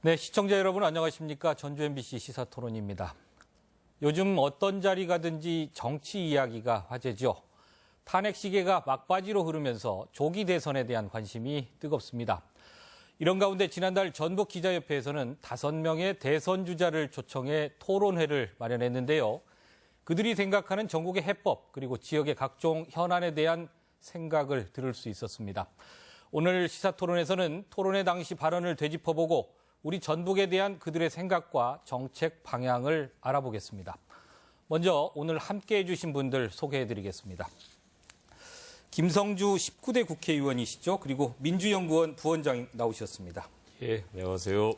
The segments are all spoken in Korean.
네, 시청자 여러분 안녕하십니까? 전주 MBC 시사토론입니다. 요즘 어떤 자리 가든지 정치 이야기가 화제죠. 탄핵 시계가 막바지로 흐르면서 조기 대선에 대한 관심이 뜨겁습니다. 이런 가운데 지난달 전북기자협회에서는 5명의 대선 주자를 초청해 토론회를 마련했는데요. 그들이 생각하는 전국의 해법 그리고 지역의 각종 현안에 대한 생각을 들을 수 있었습니다. 오늘 시사토론에서는 토론회 당시 발언을 되짚어보고 우리 전북에 대한 그들의 생각과 정책 방향을 알아보겠습니다. 먼저 오늘 함께해 주신 분들 소개해드리겠습니다. 김성주 19대 국회의원이시죠. 그리고 민주연구원 부원장 나오셨습니다. 예, 안녕하세요.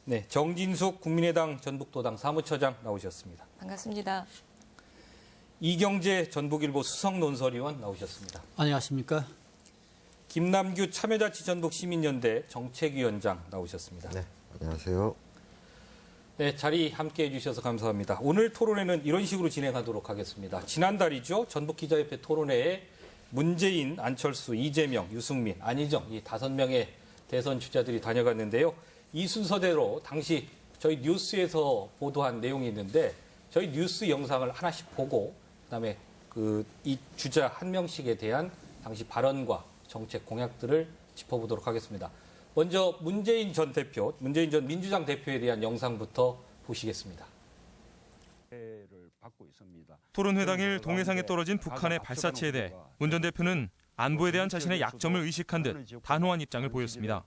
네, 정진숙 국민의당 전북도당 사무처장 나오셨습니다. 반갑습니다. 이경재 전북일보 수석논설위원 나오셨습니다. 안녕하십니까? 김남규 참여자치 전북시민연대 정책위원장 나오셨습니다. 네, 안녕하세요. 네, 자리 함께해 주셔서 감사합니다. 오늘 토론회는 이런 식으로 진행하도록 하겠습니다. 지난달이죠. 전북기자협회 토론회에 문재인, 안철수, 이재명, 유승민, 안희정 이 5명의 대선 주자들이 다녀갔는데요. 이 순서대로 당시 저희 뉴스에서 보도한 내용이 있는데 저희 뉴스 영상을 하나씩 보고 그다음에 이 주자 한 명씩에 대한 당시 발언과 정책 공약들을 짚어보도록 하겠습니다. 먼저 문재인 전 대표, 문재인 전 민주당 대표에 대한 영상부터 보시겠습니다. 토론회 당일 동해상에 떨어진 북한의 발사체에 대해 문 전 대표는 안보에 대한 자신의 약점을 의식한 듯 단호한 입장을 보였습니다.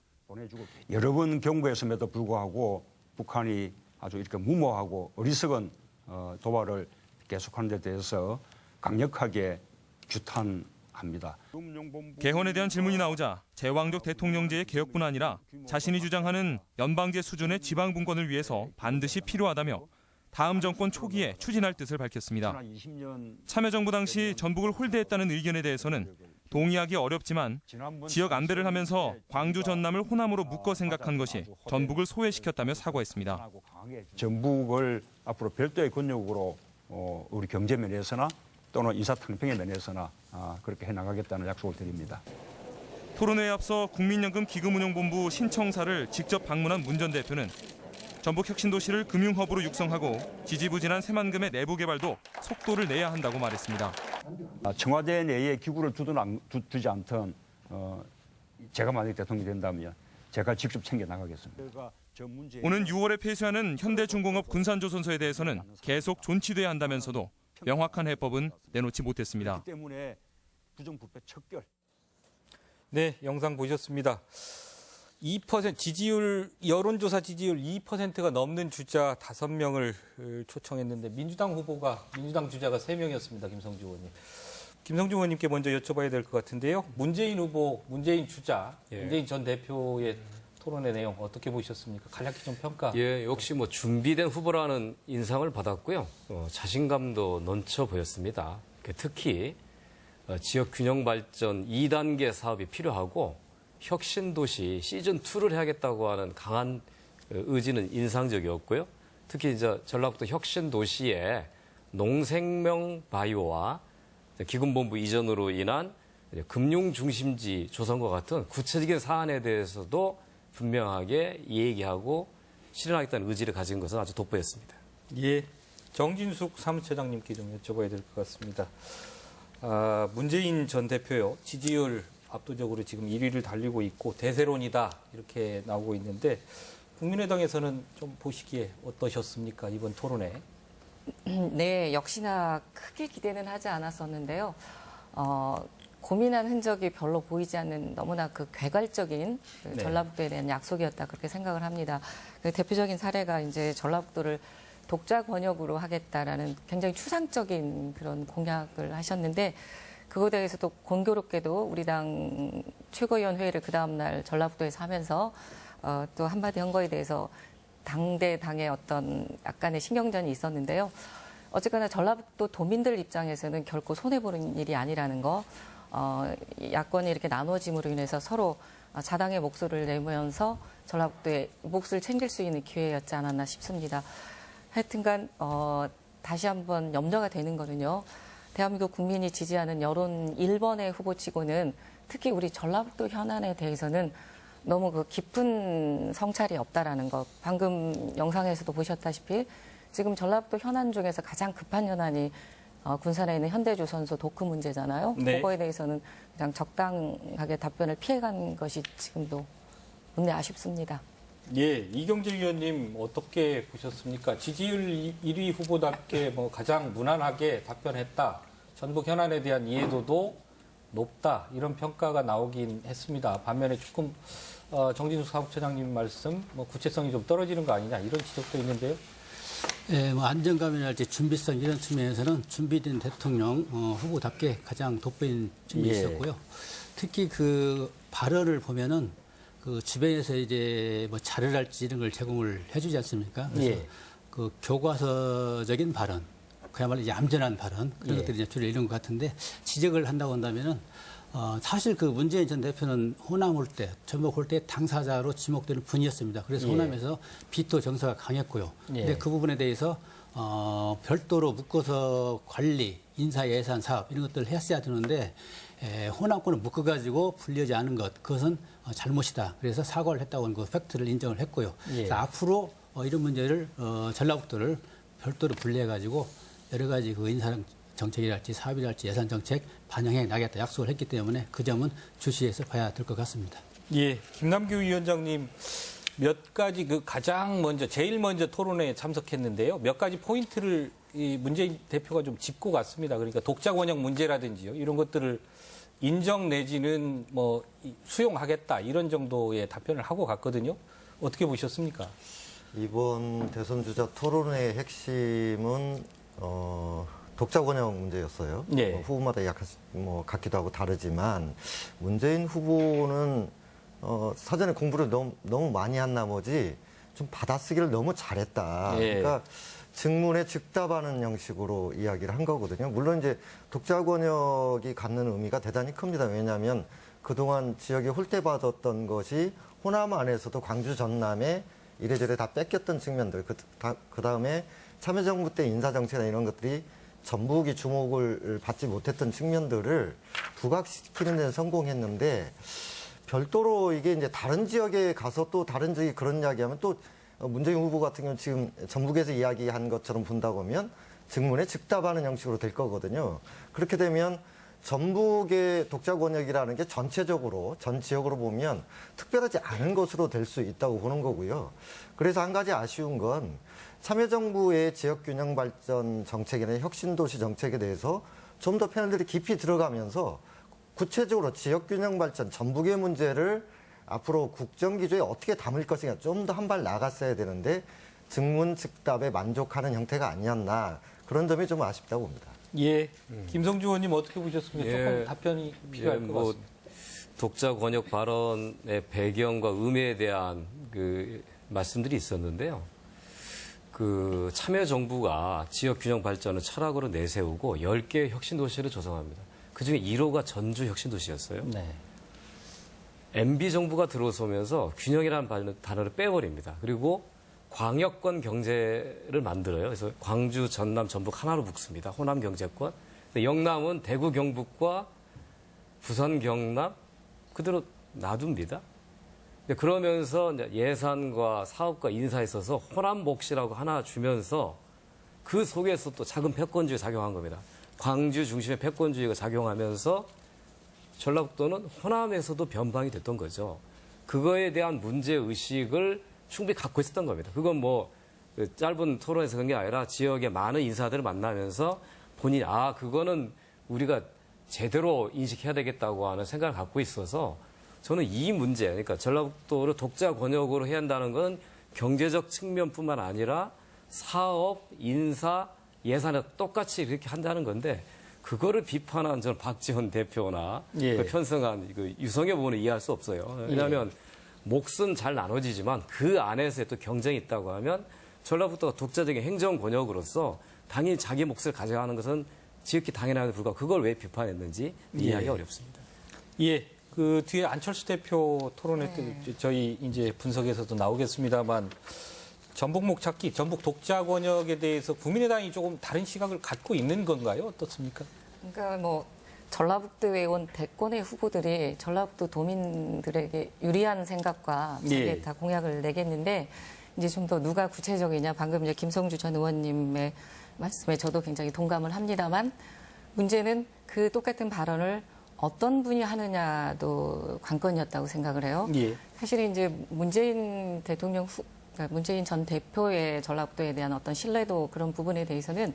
여러 번 경고했음에도 불구하고 북한이 아주 이렇게 무모하고 어리석은 도발을 계속하는 데 대해서 강력하게 규탄합니다. 개헌에 대한 질문이 나오자 제왕적 대통령제의 개혁뿐 아니라 자신이 주장하는 연방제 수준의 지방분권을 위해서 반드시 필요하다며 다음 정권 초기에 추진할 뜻을 밝혔습니다. 참여정부 당시 전북을 홀대했다는 의견에 대해서는 동의하기 어렵지만 지역 안배를 하면서 광주 전남을 호남으로 묶어 생각한 것이 전북을 소외시켰다며 사과했습니다. 전북을 앞으로 별도의 권력으로 우리 경제 면에서나 또는 인사탕평의 면에서나 그렇게 해나가겠다는 약속을 드립니다. 토론회에 앞서 국민연금기금운용본부 신청사를 직접 방문한 문 전 대표는 전북혁신도시를 금융허브로 육성하고 지지부진한 새만금의 내부 개발도 속도를 내야 한다고 말했습니다. 청와대 내에 기구를 두지 않던 제가 만약 대통령이 된다면 제가 직접 챙겨나가겠습니다. 오는 6월에 폐쇄하는 현대중공업 군산조선소에 대해서는 계속 존치돼야 한다면서도 명확한 해법은 내놓지 못했습니다. 때문에 부정부패 척결. 네, 영상 보셨습니다. 2% 지지율, 여론조사 지지율 2%가 넘는 주자 5명을 초청했는데 민주당 주자가 3명이었습니다. 김성주 의원님. 김성주 의원님께 먼저 여쭤봐야 될 것 같은데요. 문재인 후보, 문재인 주자, 문재인 전 대표의 토론의 내용 어떻게 보셨습니까? 간략히 좀 평가. 예, 역시 준비된 후보라는 인상을 받았고요. 자신감도 넘쳐 보였습니다. 특히 지역 균형 발전 2단계 사업이 필요하고 혁신도시 시즌2를 해야겠다고 하는 강한 의지는 인상적이었고요. 특히 이제 전라북도 혁신도시의 농생명 바이오와 기금본부 이전으로 인한 금융중심지 조성과 같은 구체적인 사안에 대해서도 분명하게 얘기하고 실현하겠다는 의지를 가진 것은 아주 돋보였습니다. 예, 정진숙 사무처장님께 좀 여쭤봐야 될 것 같습니다. 문재인 전 대표요. 지지율 압도적으로 지금 1위를 달리고 있고 대세론이다 이렇게 나오고 있는데 국민의당에서는 좀 보시기에 어떠셨습니까? 이번 토론회. 네, 역시나 크게 기대는 하지 않았었는데요. 고민한 흔적이 별로 보이지 않는 너무나 괴괄적인 네. 전라북도에 대한 약속이었다 그렇게 생각을 합니다. 대표적인 사례가 이제 전라북도를 독자 권역으로 하겠다라는 굉장히 추상적인 그런 공약을 하셨는데 그거에 대해서도 공교롭게도 우리 당 최고위원 회의를 그 다음날 전라북도에서 하면서 또 한마디 한 거에 대해서 당의 어떤 약간의 신경전이 있었는데요. 어쨌거나 전라북도 도민들 입장에서는 결코 손해보는 일이 아니라는 거, 야권이 이렇게 나눠짐으로 인해서 서로 자당의 목소리를 내면서 전라북도의 몫을 챙길 수 있는 기회였지 않았나 싶습니다. 하여튼간 다시 한번 염려가 되는 거는요. 대한민국 국민이 지지하는 여론 1번의 후보치고는 특히 우리 전라북도 현안에 대해서는 너무 그 깊은 성찰이 없다라는 것. 방금 영상에서도 보셨다시피 지금 전라북도 현안 중에서 가장 급한 현안이 군산에 있는 현대조선소 도크 문제잖아요. 네. 그거에 대해서는 그냥 적당하게 답변을 피해간 것이 지금도 문제 아쉽습니다. 예, 이경재 위원님 어떻게 보셨습니까? 지지율 1위 후보답게 뭐 가장 무난하게 답변했다. 전북 현안에 대한 이해도도 높다. 이런 평가가 나오긴 했습니다. 반면에 조금 정진숙 사무처장님 말씀 뭐 구체성이 좀 떨어지는 거 아니냐 이런 지적도 있는데요. 예, 뭐 안정감이랄지 준비성 이런 측면에서는 준비된 대통령 후보답게 가장 돋보이는 점이 예. 있었고요. 특히 그 발언을 보면은 그 주변에서 이제 뭐 자료랄지 이런 걸 제공을 해주지 않습니까? 그래서 예. 그 교과서적인 발언, 그야말로 얌전한 발언 그런 예. 것들이 이제 주로 이런 것 같은데 지적을 한다고 한다면은 사실 그 문재인 전 대표는 호남 올 때, 전북 올 때 당사자로 지목되는 분이었습니다. 그래서 예. 호남에서 비토 정서가 강했고요. 예. 근데 그 부분에 대해서 별도로 묶어서 관리, 인사, 예산, 사업 이런 것들을 했어야 되는데 호남권을 묶어가지고 분리하지 않은 것 그것은 잘못이다. 그래서 사과를 했다고 하는 그 팩트를 인정을 했고요. 예. 그래서 앞으로 이런 문제를 전라북도를 별도로 분리해가지고 여러 가지 그 인사 정책이랄지 사업이랄지 예산 정책 반영해 나겠다 약속을 했기 때문에 그 점은 주시해서 봐야 될 것 같습니다. 예, 김남규 위원장님 몇 가지 그 가장 먼저 제일 먼저 토론회에 참석했는데요. 몇 가지 포인트를 이 문재인 대표가 좀 짚고 갔습니다. 그러니까 독자 권역 문제라든지요. 이런 것들을 인정 내지는 뭐 수용하겠다 이런 정도의 답변을 하고 갔거든요. 어떻게 보셨습니까? 이번 대선 주자 토론회의 핵심은 독자 권역 문제였어요. 네. 후보마다 약간 뭐 같기도 하고 다르지만 문재인 후보는 사전에 공부를 너무 많이 한 나머지 좀 받아쓰기를 너무 잘했다. 예. 그러니까 증문에 즉답하는 형식으로 이야기를 한 거거든요. 물론 이제 독자 권역이 갖는 의미가 대단히 큽니다. 왜냐하면 그동안 지역에 홀대받았던 것이 호남 안에서도 광주 전남에 이래저래 다 뺏겼던 측면들, 그 다음에 참여정부 때 인사정책이나 이런 것들이 전북이 주목을 받지 못했던 측면들을 부각시키는 데는 성공했는데 별도로 이게 이제 다른 지역에 가서 또 다른 지역이 그런 이야기하면 또 문재인 후보 같은 경우는 지금 전북에서 이야기한 것처럼 본다고 하면 증문에 즉답하는 형식으로 될 거거든요. 그렇게 되면 전북의 독자 권역이라는 게 전체적으로 전 지역으로 보면 특별하지 않은 것으로 될 수 있다고 보는 거고요. 그래서 한 가지 아쉬운 건 참여정부의 지역균형 발전 정책이나 혁신도시 정책에 대해서 좀 더 패널들이 깊이 들어가면서 구체적으로 지역균형 발전 전북의 문제를 앞으로 국정기조에 어떻게 담을 것인가 좀 더 한 발 나갔어야 되는데 증문 즉답에 만족하는 형태가 아니었나 그런 점이 좀 아쉽다고 봅니다. 예, 김성주 의원님 어떻게 보셨습니까? 예. 조금 답변이 필요할 것 같습니다. 독자 권역 발언의 배경과 의미에 대한 그 말씀들이 있었는데요. 그 참여정부가 지역균형 발전을 철학으로 내세우고 10개의 혁신도시를 조성합니다. 그중에 1호가 전주 혁신도시였어요. 네. MB 정부가 들어서면서 균형이라는 단어를 빼버립니다. 그리고 광역권 경제를 만들어요. 그래서 광주, 전남, 전북 하나로 묶습니다. 호남 경제권. 근데 영남은 대구, 경북과 부산, 경남 그대로 놔둡니다. 근데 그러면서 이제 예산과 사업과 인사에 있어서 호남 몫이라고 하나 주면서 그 속에서 또 작은 패권주의 작용한 겁니다. 광주 중심의 패권주의가 작용하면서 전라북도는 호남에서도 변방이 됐던 거죠. 그거에 대한 문제의식을 충분히 갖고 있었던 겁니다. 그건 뭐 짧은 토론에서 그런 게 아니라 지역의 많은 인사들을 만나면서 본인이 그거는 우리가 제대로 인식해야 되겠다고 하는 생각을 갖고 있어서 저는 이 문제, 그러니까 전라북도를 독자 권역으로 해야 한다는 건 경제적 측면뿐만 아니라 사업, 인사, 예산에 똑같이 이렇게 한다는 건데 그거를 비판한 저는 박지원 대표나 예. 그 편성한 그 유성의 부분을 이해할 수 없어요. 왜냐하면 몫은 잘 나눠지지만 그 안에서 또 경쟁이 있다고 하면 전라북도가 독자적인 행정 권역으로서 당연히 자기 몫을 가져가는 것은 지극히 당연함에 불구하고 그걸 왜 비판했는지 이해하기 어렵습니다. 예, 그 뒤에 안철수 대표 토론회 때 저희 이제 분석에서도 나오겠습니다만 전북목 찾기, 전북 독자 권역에 대해서 국민의당이 조금 다른 시각을 갖고 있는 건가요? 어떻습니까? 그러니까 뭐 전라북도에 온 대권의 후보들이 전라북도 도민들에게 유리한 생각과 자기의 다 공약을 내겠는데 이제 좀 더 누가 구체적이냐 방금 이제 김성주 전 의원님의 말씀에 저도 굉장히 동감을 합니다만 문제는 그 똑같은 발언을 어떤 분이 하느냐도 관건이었다고 생각을 해요. 사실은 이제 문재인 대통령 그러니까 문재인 전 대표의 전라북도에 대한 어떤 신뢰도 그런 부분에 대해서는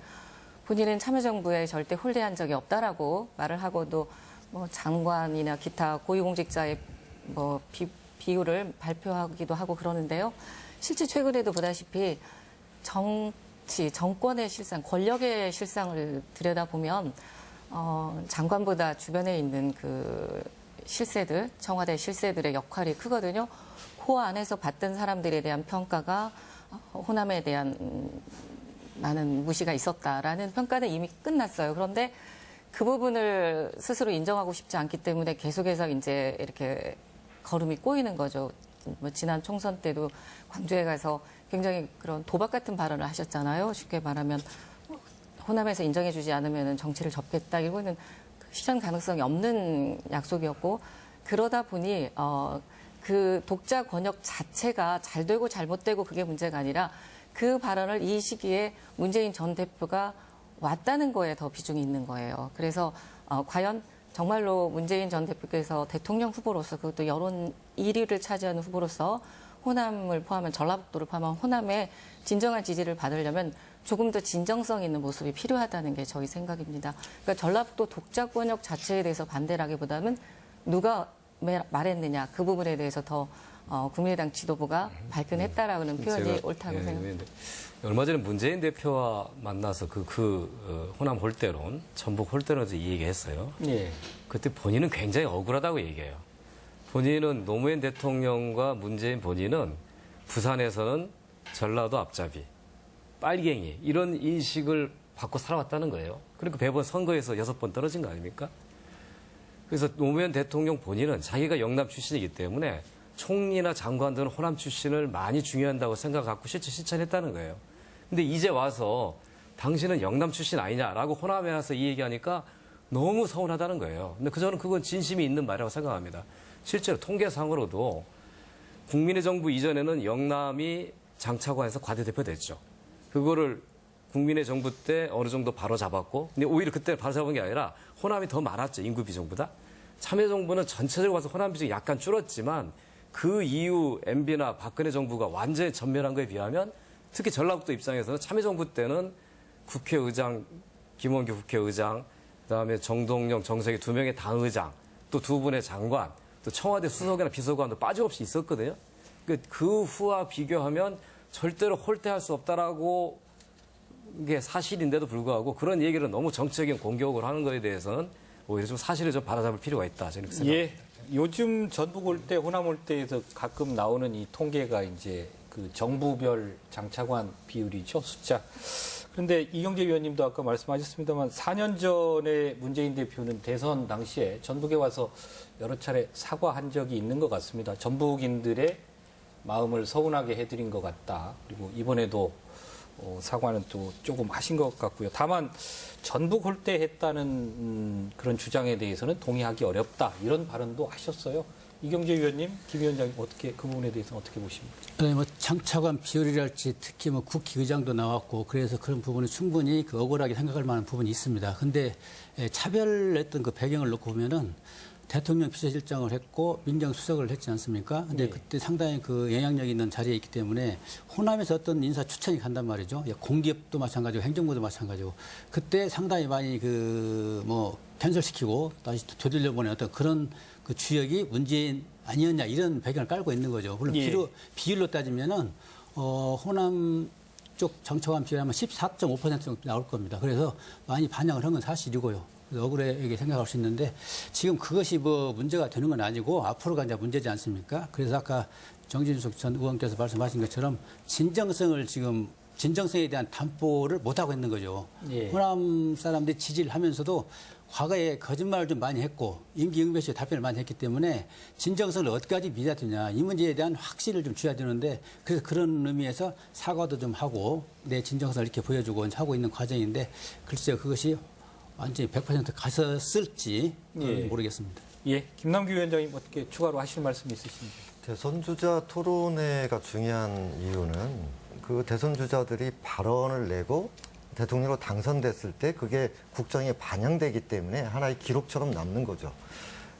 본인은 참여정부에 절대 홀대한 적이 없다라고 말을 하고도 뭐 장관이나 기타 고위공직자의 뭐 비율을 발표하기도 하고 그러는데요. 실제 최근에도 보다시피 정권의 실상, 권력의 실상을 들여다보면 장관보다 주변에 있는 그 실세들, 청와대 실세들의 역할이 크거든요. 그 안에서 받던 사람들에 대한 평가가 호남에 대한 많은 무시가 있었다라는 평가는 이미 끝났어요. 그런데 그 부분을 스스로 인정하고 싶지 않기 때문에 계속해서 이제 이렇게 걸음이 꼬이는 거죠. 뭐 지난 총선 때도 광주에 가서 굉장히 그런 도박 같은 발언을 하셨잖아요. 쉽게 말하면 호남에서 인정해주지 않으면 정치를 접겠다. 이거는 실현 가능성이 없는 약속이었고 그러다 보니 그 독자 권역 자체가 잘 되고 잘못되고 그게 문제가 아니라 그 발언을 이 시기에 문재인 전 대표가 왔다는 거에 더 비중이 있는 거예요. 그래서 과연 정말로 문재인 전 대표께서 대통령 후보로서 그것도 여론 1위를 차지하는 후보로서 호남을 포함한 전라북도를 포함한 호남의 진정한 지지를 받으려면 조금 더 진정성 있는 모습이 필요하다는 게 저희 생각입니다. 그러니까 전라북도 독자 권역 자체에 대해서 반대라기보다는 누가 말했느냐 그 부분에 대해서 더 국민의당 지도부가 발끈했다라는 표현이 옳다고 생각합니다. 얼마 전에 문재인 대표와 만나서 호남 홀대론, 전북 홀대론에서 이 얘기했어요. 그때 본인은 굉장히 억울하다고 얘기해요. 본인은 노무현 대통령과 문재인 본인은 부산에서는 전라도 앞잡이, 빨갱이 이런 인식을 받고 살아왔다는 거예요. 그러니까 매번 선거에서 6번 떨어진 거 아닙니까? 그래서 노무현 대통령 본인은 자기가 영남 출신이기 때문에 총리나 장관들은 호남 출신을 많이 중요한다고 생각하고 실제 실천했다는 거예요. 근데 이제 와서 당신은 영남 출신 아니냐라고 호남에 와서 이 얘기하니까 너무 서운하다는 거예요. 근데 저는 그건 진심이 있는 말이라고 생각합니다. 실제로 통계상으로도 국민의 정부 이전에는 영남이 장차관에서 과대대표 됐죠. 그거를 국민의 정부 때 어느 정도 바로잡았고, 근데 오히려 그때 바로잡은 게 아니라 호남이 더 많았죠. 인구 비중보다. 참여정부는 전체적으로 봐서 호남 비중이 약간 줄었지만 그 이후 MB나 박근혜 정부가 완전히 전멸한 거에 비하면 특히 전라북도 입장에서는 참여정부 때는 국회의장, 김원규 국회의장, 그다음에 정동영, 정세기 2명의 당의장, 또 2분의 장관, 또 청와대 수석이나 비서관도 빠짐없이 있었거든요. 그 후와 비교하면 절대로 홀대할 수 없다라고 이게 사실인데도 불구하고 그런 얘기를 너무 정치적인 공격을 하는 거에 대해서는 오히려 좀 사실을 좀 바로잡을 필요가 있다. 저는 생각합니다. 요즘 전북 올 때, 호남 올 때에서 가끔 나오는 이 통계가 이제 그 정부별 장차관 비율이죠, 숫자. 그런데 이경재 위원님도 아까 말씀하셨습니다만 4년 전에 문재인 대표는 대선 당시에 전북에 와서 여러 차례 사과한 적이 있는 것 같습니다. 전북인들의 마음을 서운하게 해드린 것 같다. 그리고 이번에도 사과는 또 조금 하신 것 같고요. 다만 전북 홀대했다는 그런 주장에 대해서는 동의하기 어렵다. 이런 발언도 하셨어요. 이경재 위원님, 김 위원장님 어떻게 그 부분에 대해서는 어떻게 보십니까? 네, 뭐 장차관 비율이랄지 특히 뭐 국회의장도 나왔고 그래서 그런 부분은 충분히 억울하게 생각할 만한 부분이 있습니다. 근데 차별했던 그 배경을 놓고 보면은 대통령 비서실장을 했고 민정수석을 했지 않습니까? 근데 그때 상당히 그 영향력 있는 자리에 있기 때문에 호남에서 어떤 인사 추천이 간단 말이죠. 공기업도 마찬가지고 행정부도 마찬가지고 그때 상당히 많이 견설시키고 다시 되돌려보낸 어떤 그런 그 주역이 문재인 아니었냐 이런 배경을 깔고 있는 거죠. 물론 비율로 따지면은 호남 쪽 정차관 비율이 아마 14.5% 정도 나올 겁니다. 그래서 많이 반영을 한 건 사실이고요. 억울하게 생각할 수 있는데 지금 그것이 뭐 문제가 되는 건 아니고 앞으로가 이제 문제지 않습니까? 그래서 아까 정진숙 전 의원께서 말씀하신 것처럼 진정성에 대한 담보를 못 하고 있는 거죠. 호남 사람들이 지지를 하면서도 과거에 거짓말을 좀 많이 했고 임기응변식에 답변을 많이 했기 때문에 진정성을 어디까지 믿어야 되냐 이 문제에 대한 확신을 좀 줘야 되는데 그래서 그런 의미에서 사과도 좀 하고 내 진정성을 이렇게 보여주고 하고 있는 과정인데 글쎄요 그것이 완전히 100% 갔었을지 예. 모르겠습니다. 예, 김남규 위원장님 어떻게 추가로 하실 말씀이 있으신지. 대선 주자 토론회가 중요한 이유는 그 대선 주자들이 발언을 내고 대통령으로 당선됐을 때 그게 국정에 반영되기 때문에 하나의 기록처럼 남는 거죠.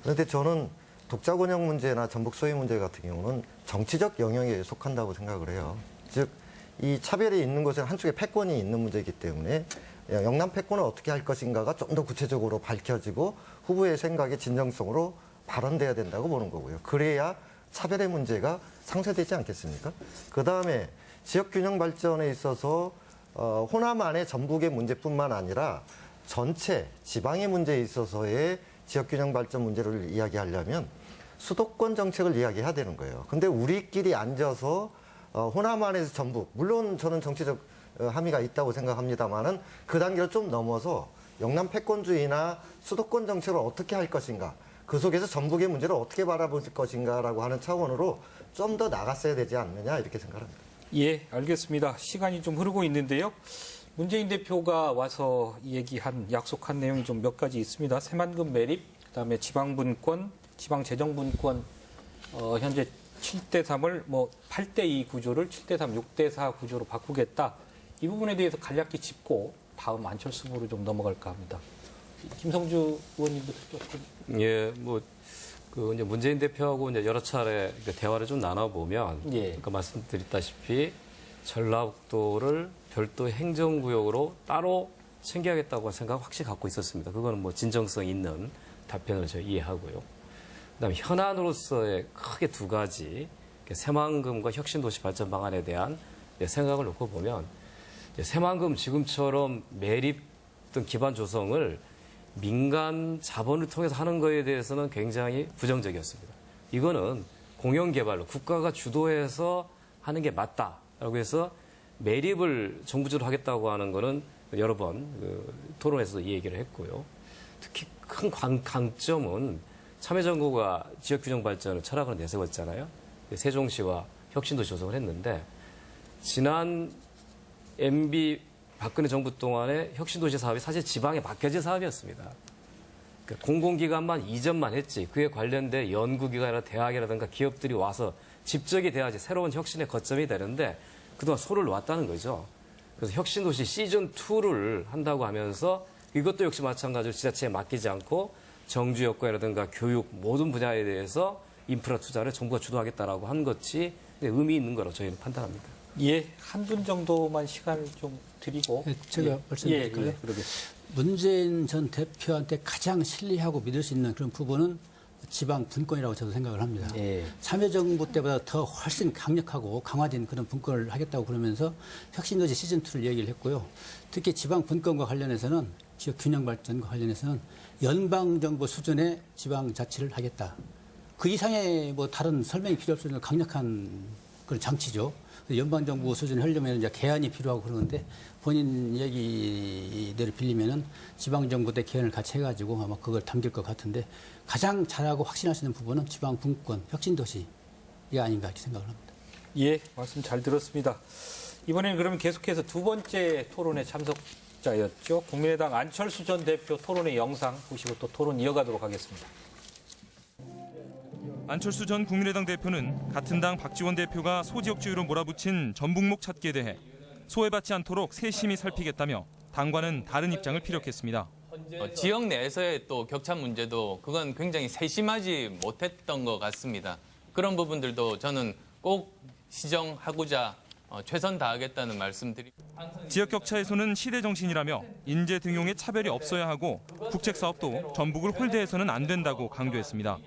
그런데 저는 독자 권역 문제나 전북 소위 문제 같은 경우는 정치적 영역에 속한다고 생각을 해요. 즉, 이 차별이 있는 것은 한쪽에 패권이 있는 문제이기 때문에 영남 패권을 어떻게 할 것인가가 좀 더 구체적으로 밝혀지고 후보의 생각의 진정성으로 발언돼야 된다고 보는 거고요. 그래야 차별의 문제가 상쇄되지 않겠습니까? 그다음에 지역 균형 발전에 있어서 호남 안의 전북의 문제뿐만 아니라 전체 지방의 문제에 있어서의 지역 균형 발전 문제를 이야기하려면 수도권 정책을 이야기해야 되는 거예요. 근데 우리끼리 앉아서 호남 안에서 전북, 물론 저는 정치적 함의가 있다고 생각합니다만은 그 단계를 좀 넘어서 영남 패권주의나 수도권 정책을 어떻게 할 것인가, 그 속에서 전북의 문제를 어떻게 바라볼 것인가라고 하는 차원으로 좀 더 나갔어야 되지 않느냐 이렇게 생각합니다. 예, 알겠습니다. 시간이 좀 흐르고 있는데요. 문재인 대표가 와서 약속한 내용이 좀 몇 가지 있습니다. 새만금 매립, 그다음에 지방분권, 지방재정분권, 현재 7대3을 8대2 구조를 7대3, 6대4 구조로 바꾸겠다. 이 부분에 대해서 간략히 짚고 다음 안철수 후보로 좀 넘어갈까 합니다. 김성주 의원님부터 조금. 예, 이제 문재인 대표하고 이제 여러 차례 대화를 좀 나눠보면, 예. 아까 말씀드렸다시피 전라북도를 별도 행정구역으로 따로 챙겨야겠다고 생각 확실히 갖고 있었습니다. 그거는 진정성 있는 답변을 제가 이해하고요. 그다음에 현안으로서의 크게 두 가지, 새만금과 혁신도시 발전 방안에 대한 생각을 놓고 보면, 새만금 지금처럼 매립 등 기반 조성을 민간 자본을 통해서 하는 거에 대해서는 굉장히 부정적이었습니다. 이거는 공영개발로 국가가 주도해서 하는 게 맞다라고 해서 매립을 정부주로 하겠다고 하는 거는 여러 번 토론에서도 이 얘기를 했고요. 특히 큰 강점은 참여정부가 지역균형 발전을 철학으로 내세웠잖아요. 세종시와 혁신도시 조성을 했는데 지난 MB 박근혜 정부 동안에 혁신도시 사업이 사실 지방에 맡겨진 사업이었습니다. 그러니까 공공기관만 이전만 했지 그에 관련된 연구기관이나 대학이라든가 기업들이 와서 집적이 돼야지 새로운 혁신의 거점이 되는데 그동안 소를 놓았다는 거죠. 그래서 혁신도시 시즌2를 한다고 하면서 이것도 역시 마찬가지로 지자체에 맡기지 않고 정주 여건이라든가 교육 모든 분야에 대해서 인프라 투자를 정부가 주도하겠다라고 한 것이 의미 있는 거라고 저희는 판단합니다. 예, 한 분 정도만 시간을 좀 드리고. 제가 말씀드릴까요? 그러겠습니다. 문재인 전 대표한테 가장 신뢰하고 믿을 수 있는 그런 부분은 지방 분권이라고 저도 생각을 합니다. 예. 참여정부 때보다 더 훨씬 강력하고 강화된 그런 분권을 하겠다고 그러면서 혁신도시 시즌2를 얘기를 했고요. 특히 지방 분권과 관련해서는 지역 균형 발전과 관련해서는 연방정부 수준의 지방자치를 하겠다. 그 이상의 다른 설명이 필요 없을 정도로 강력한 그런 장치죠. 연방정부 수준을 하려면 이제 개헌이 필요하고 그러는데 본인 얘기대로 빌리면은 지방정부 때 개헌을 같이 해가지고 아마 그걸 당길 것 같은데 가장 잘하고 확신할 수 있는 부분은 지방 분권, 혁신도시가 아닌가 이렇게 생각을 합니다. 예, 말씀 잘 들었습니다. 이번에는 그러면 계속해서 두 번째 토론회 참석자였죠. 국민의당 안철수 전 대표 토론회 영상 보시고 또 토론 이어가도록 하겠습니다. 안철수 전 국민의당 대표는 같은 당 박지원 대표가 소지역주의로 몰아붙인 전북목 찾기에 대해 소외받지 않도록 세심히 살피겠다며 당과는 다른 입장을 피력했습니다. 지역 내에서의 또 격차 문제도 그건 굉장히 세심하지 못했던 것 같습니다. 그런 부분들도 저는 꼭 시정하고자 최선 다하겠다는 말씀드립니다. 지역 격차 해소는 시대 정신이라며 인재 등용에 차별이 없어야 하고 국책 사업도 전북을 홀대해서는 안 된다고 강조했습니다.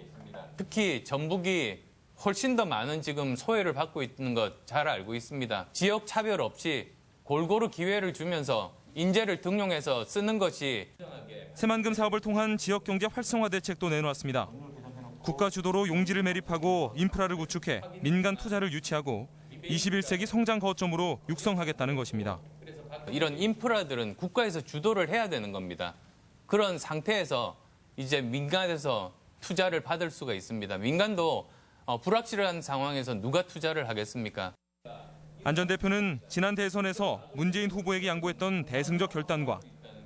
특히 전북이 훨씬 더 많은 지금 소외를 받고 있는 것 잘 알고 있습니다. 지역 차별 없이 골고루 기회를 주면서 인재를 등용해서 쓰는 것이 새만금 사업을 통한 지역 경제 활성화 대책도 내놓았습니다. 국가 주도로 용지를 매립하고 인프라를 구축해 민간 투자를 유치하고 21세기 성장 거점으로 육성하겠다는 것입니다. 이런 인프라들은 국가에서 주도를 해야 되는 겁니다. 그런 상태에서 이제 민간에서 투자를 받을 수가 있습니다. 민간도 불확실한 상황에서 누가 투자를 하겠습니까? 안 전 대표는 지난 대선에서 문재인 후보에게 양보했던 대승적 결단과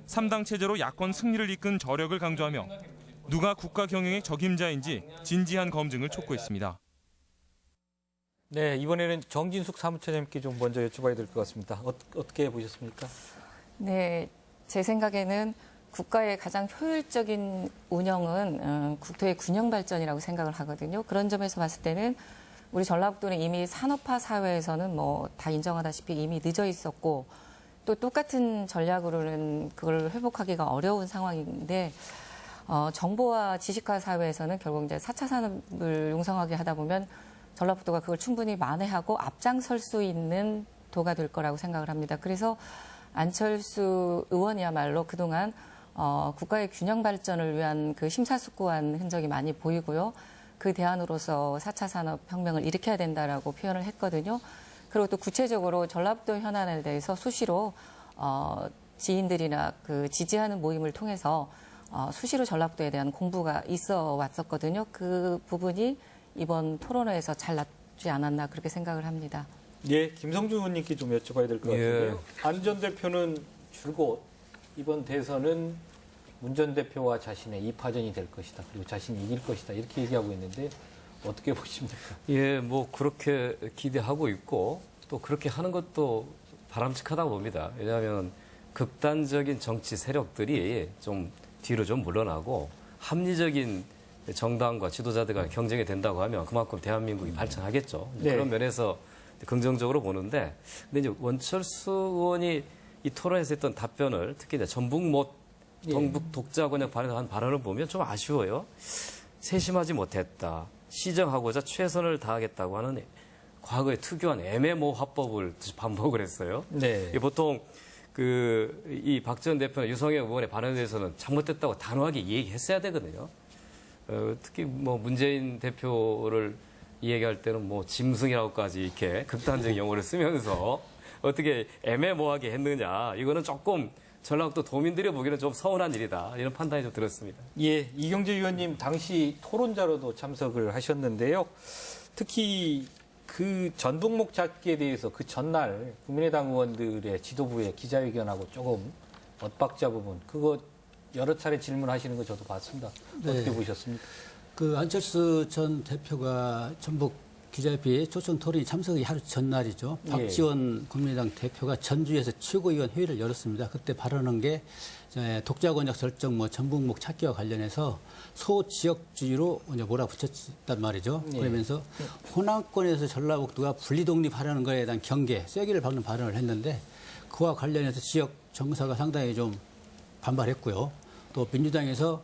3당 체제로 야권 승리를 이끈 저력을 강조하며 누가 국가 경영의 적임자인지 진지한 검증을 촉구했습니다. 네, 이번에는 정진숙 사무처장님께 좀 먼저 여쭤봐야 될 것 같습니다. 어떻게 보셨습니까? 네, 제 생각에는 국가의 가장 효율적인 운영은 국토의 균형 발전이라고 생각을 하거든요. 그런 점에서 봤을 때는 우리 전라북도는 이미 산업화 사회에서는 뭐 다 인정하다시피 이미 늦어 있었고 또 똑같은 전략으로는 그걸 회복하기가 어려운 상황인데 정보화 지식화 사회에서는 결국 이제 4차 산업을 용성하게 하다 보면 전라북도가 그걸 충분히 만회하고 앞장설 수 있는 도가 될 거라고 생각을 합니다. 그래서 안철수 의원이야말로 그동안 국가의 균형 발전을 위한 그 심사숙고한 흔적이 많이 보이고요. 그 대안으로서 4차 산업혁명을 일으켜야 된다라고 표현을 했거든요. 그리고 또 구체적으로 전라북도 현안에 대해서 수시로 지인들이나 그 지지하는 모임을 통해서 수시로 전라북도에 대한 공부가 있어 왔었거든요. 그 부분이 이번 토론회에서 잘 낫지 않았나 그렇게 생각을 합니다. 예, 김성주 의원님께 좀 여쭤봐야 될 것 같은데요. 안 전 대표는 줄곧 이번 대선은 문 전 대표와 자신의 2파전이 될 것이다. 그리고 자신이 이길 것이다. 이렇게 얘기하고 있는데 어떻게 보십니까? 예, 뭐 그렇게 기대하고 있고 또 그렇게 하는 것도 바람직하다고 봅니다. 왜냐하면 극단적인 정치 세력들이 좀 뒤로 좀 물러나고 합리적인 정당과 지도자들과 경쟁이 된다고 하면 그만큼 대한민국이 발전하겠죠. 네. 그런 면에서 긍정적으로 보는데, 근데 이제 원철수 의원이 이 토론에서 했던 답변을 특히 이제 전북 독자 권역 발언에서 한 발언을 보면 좀 아쉬워요. 세심하지 못했다. 시정하고자 최선을 다하겠다고 하는 과거의 특유한 애매모호화법을 반복을 했어요. 네. 보통 이 박 전 대표나 유성애 의원의 발언에 대해서는 잘못됐다고 단호하게 얘기했어야 되거든요. 특히 뭐 문재인 대표를 얘기할 때는 뭐 짐승이라고까지 이렇게 극단적인 용어를 쓰면서 어떻게 애매모호하게 했느냐. 이거는 조금 전라북도 도민들이 보기에는 좀 서운한 일이다. 이런 판단이 좀 들었습니다. 예, 이경재 의원님 당시 토론자로도 참석을 하셨는데요. 특히 그 전북목 찾기에 대해서 그 전날 국민의당 의원들의 지도부의 기자회견하고 조금 엇박자 부분, 그거 여러 차례 질문하시는 거 저도 봤습니다. 네. 어떻게 보셨습니까? 그 안철수 전 대표가 전북 기자회견 초청 토론이 참석이 하루 전날이죠. 예. 박지원 국민의당 대표가 전주에서 최고위원 회의를 열었습니다. 그때 발언한 게 독자 권역 설정, 뭐 전북목 찾기와 관련해서 소지역주의로 이제 몰아붙였단 말이죠. 예. 그러면서 호남권에서 전라북도가 분리독립하려는 것에 대한 경계, 쐐기를 박는 발언을 했는데 그와 관련해서 지역 정서가 상당히 좀 반발했고요. 또 민주당에서